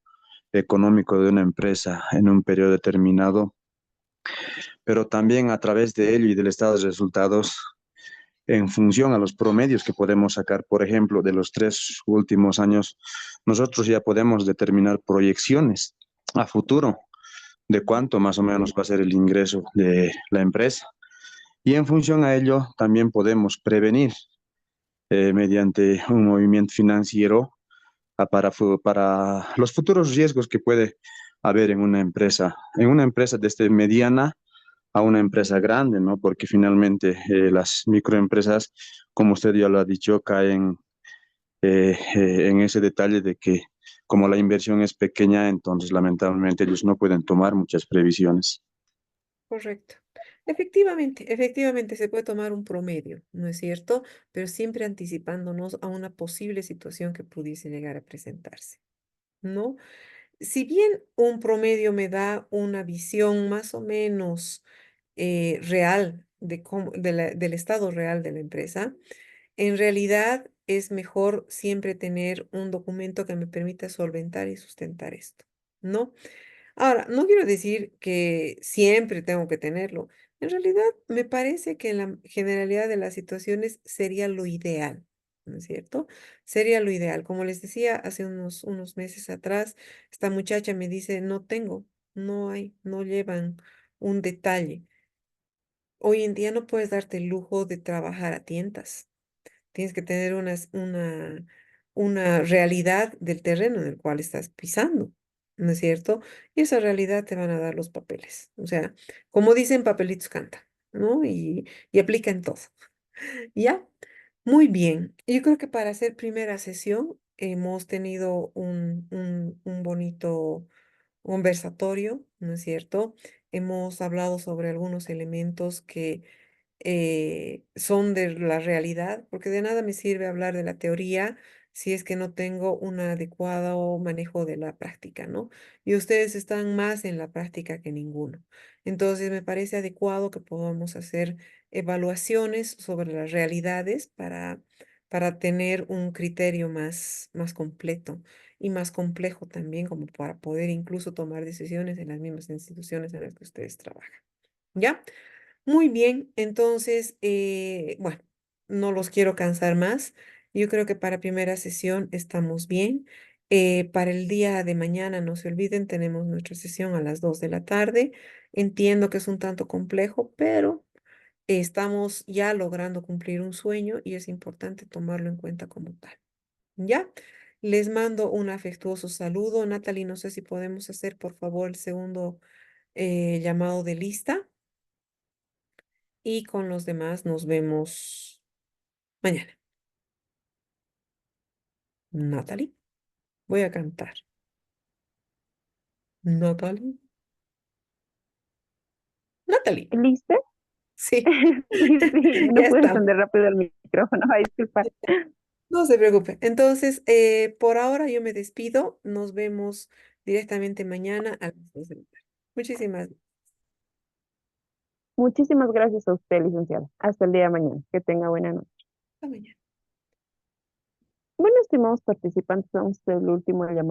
económico de una empresa en un periodo determinado, pero también a través de ello y del estado de resultados, en función a los promedios que podemos sacar, por ejemplo, de los 3 últimos años, nosotros ya podemos determinar proyecciones a futuro de cuánto más o menos va a ser el ingreso de la empresa. Y en función a ello, también podemos prevenir mediante un movimiento financiero para los futuros riesgos que puede haber en una empresa desde mediana a una empresa grande, ¿no? Porque finalmente las microempresas, como usted ya lo ha dicho, caen en ese detalle de que como la inversión es pequeña, entonces lamentablemente ellos no pueden tomar muchas previsiones. Correcto. Efectivamente se puede tomar un promedio, ¿no es cierto? Pero siempre anticipándonos a una posible situación que pudiese llegar a presentarse, ¿no? Si bien un promedio me da una visión más o menos real de del estado real de la empresa, en realidad es mejor siempre tener un documento que me permita solventar y sustentar esto, ¿no? Ahora, no quiero decir que siempre tengo que tenerlo. En realidad, me parece que en la generalidad de las situaciones sería lo ideal, ¿no es cierto? Sería lo ideal. Como les decía hace unos meses atrás, esta muchacha me dice, no tengo, no hay, no llevan un detalle. Hoy en día no puedes darte el lujo de trabajar a tientas. Tienes que tener una realidad del terreno en el cual estás pisando, ¿no es cierto? Y esa realidad te van a dar los papeles. O sea, como dicen, papelitos canta, ¿no? Y aplica en todo. ¿Ya? Muy bien. Yo creo que para hacer primera sesión hemos tenido un bonito conversatorio, ¿no es cierto? Hemos hablado sobre algunos elementos que son de la realidad, porque de nada me sirve hablar de la teoría si es que no tengo un adecuado manejo de la práctica, ¿no? Y ustedes están más en la práctica que ninguno. Entonces, me parece adecuado que podamos hacer evaluaciones sobre las realidades para tener un criterio más completo y más complejo también, como para poder incluso tomar decisiones en las mismas instituciones en las que ustedes trabajan. ¿Ya? Muy bien, entonces, bueno, no los quiero cansar más. Yo creo que para primera sesión estamos bien. Para el día de mañana, no se olviden, tenemos nuestra sesión a las 2 de la tarde. Entiendo que es un tanto complejo, pero estamos ya logrando cumplir un sueño y es importante tomarlo en cuenta como tal. ¿Ya? Les mando un afectuoso saludo. Natalie, no sé si podemos hacer, por favor, el segundo llamado de lista. Y con los demás nos vemos mañana. Natalie, voy a cantar. Natalie, Natalie. ¿Listo? Sí, Sí, sí, no ya puedo estamos. encender rápido el micrófono, ay, disculpa. No se preocupe. Entonces, por ahora yo me despido. Nos vemos directamente mañana a las 2 de la tarde. Muchísimas gracias. Muchísimas gracias a usted, licenciada. Hasta el día de mañana. Que tenga buena noche. Hasta mañana. Bueno, estimados participantes, vamos a hacer el último llamado.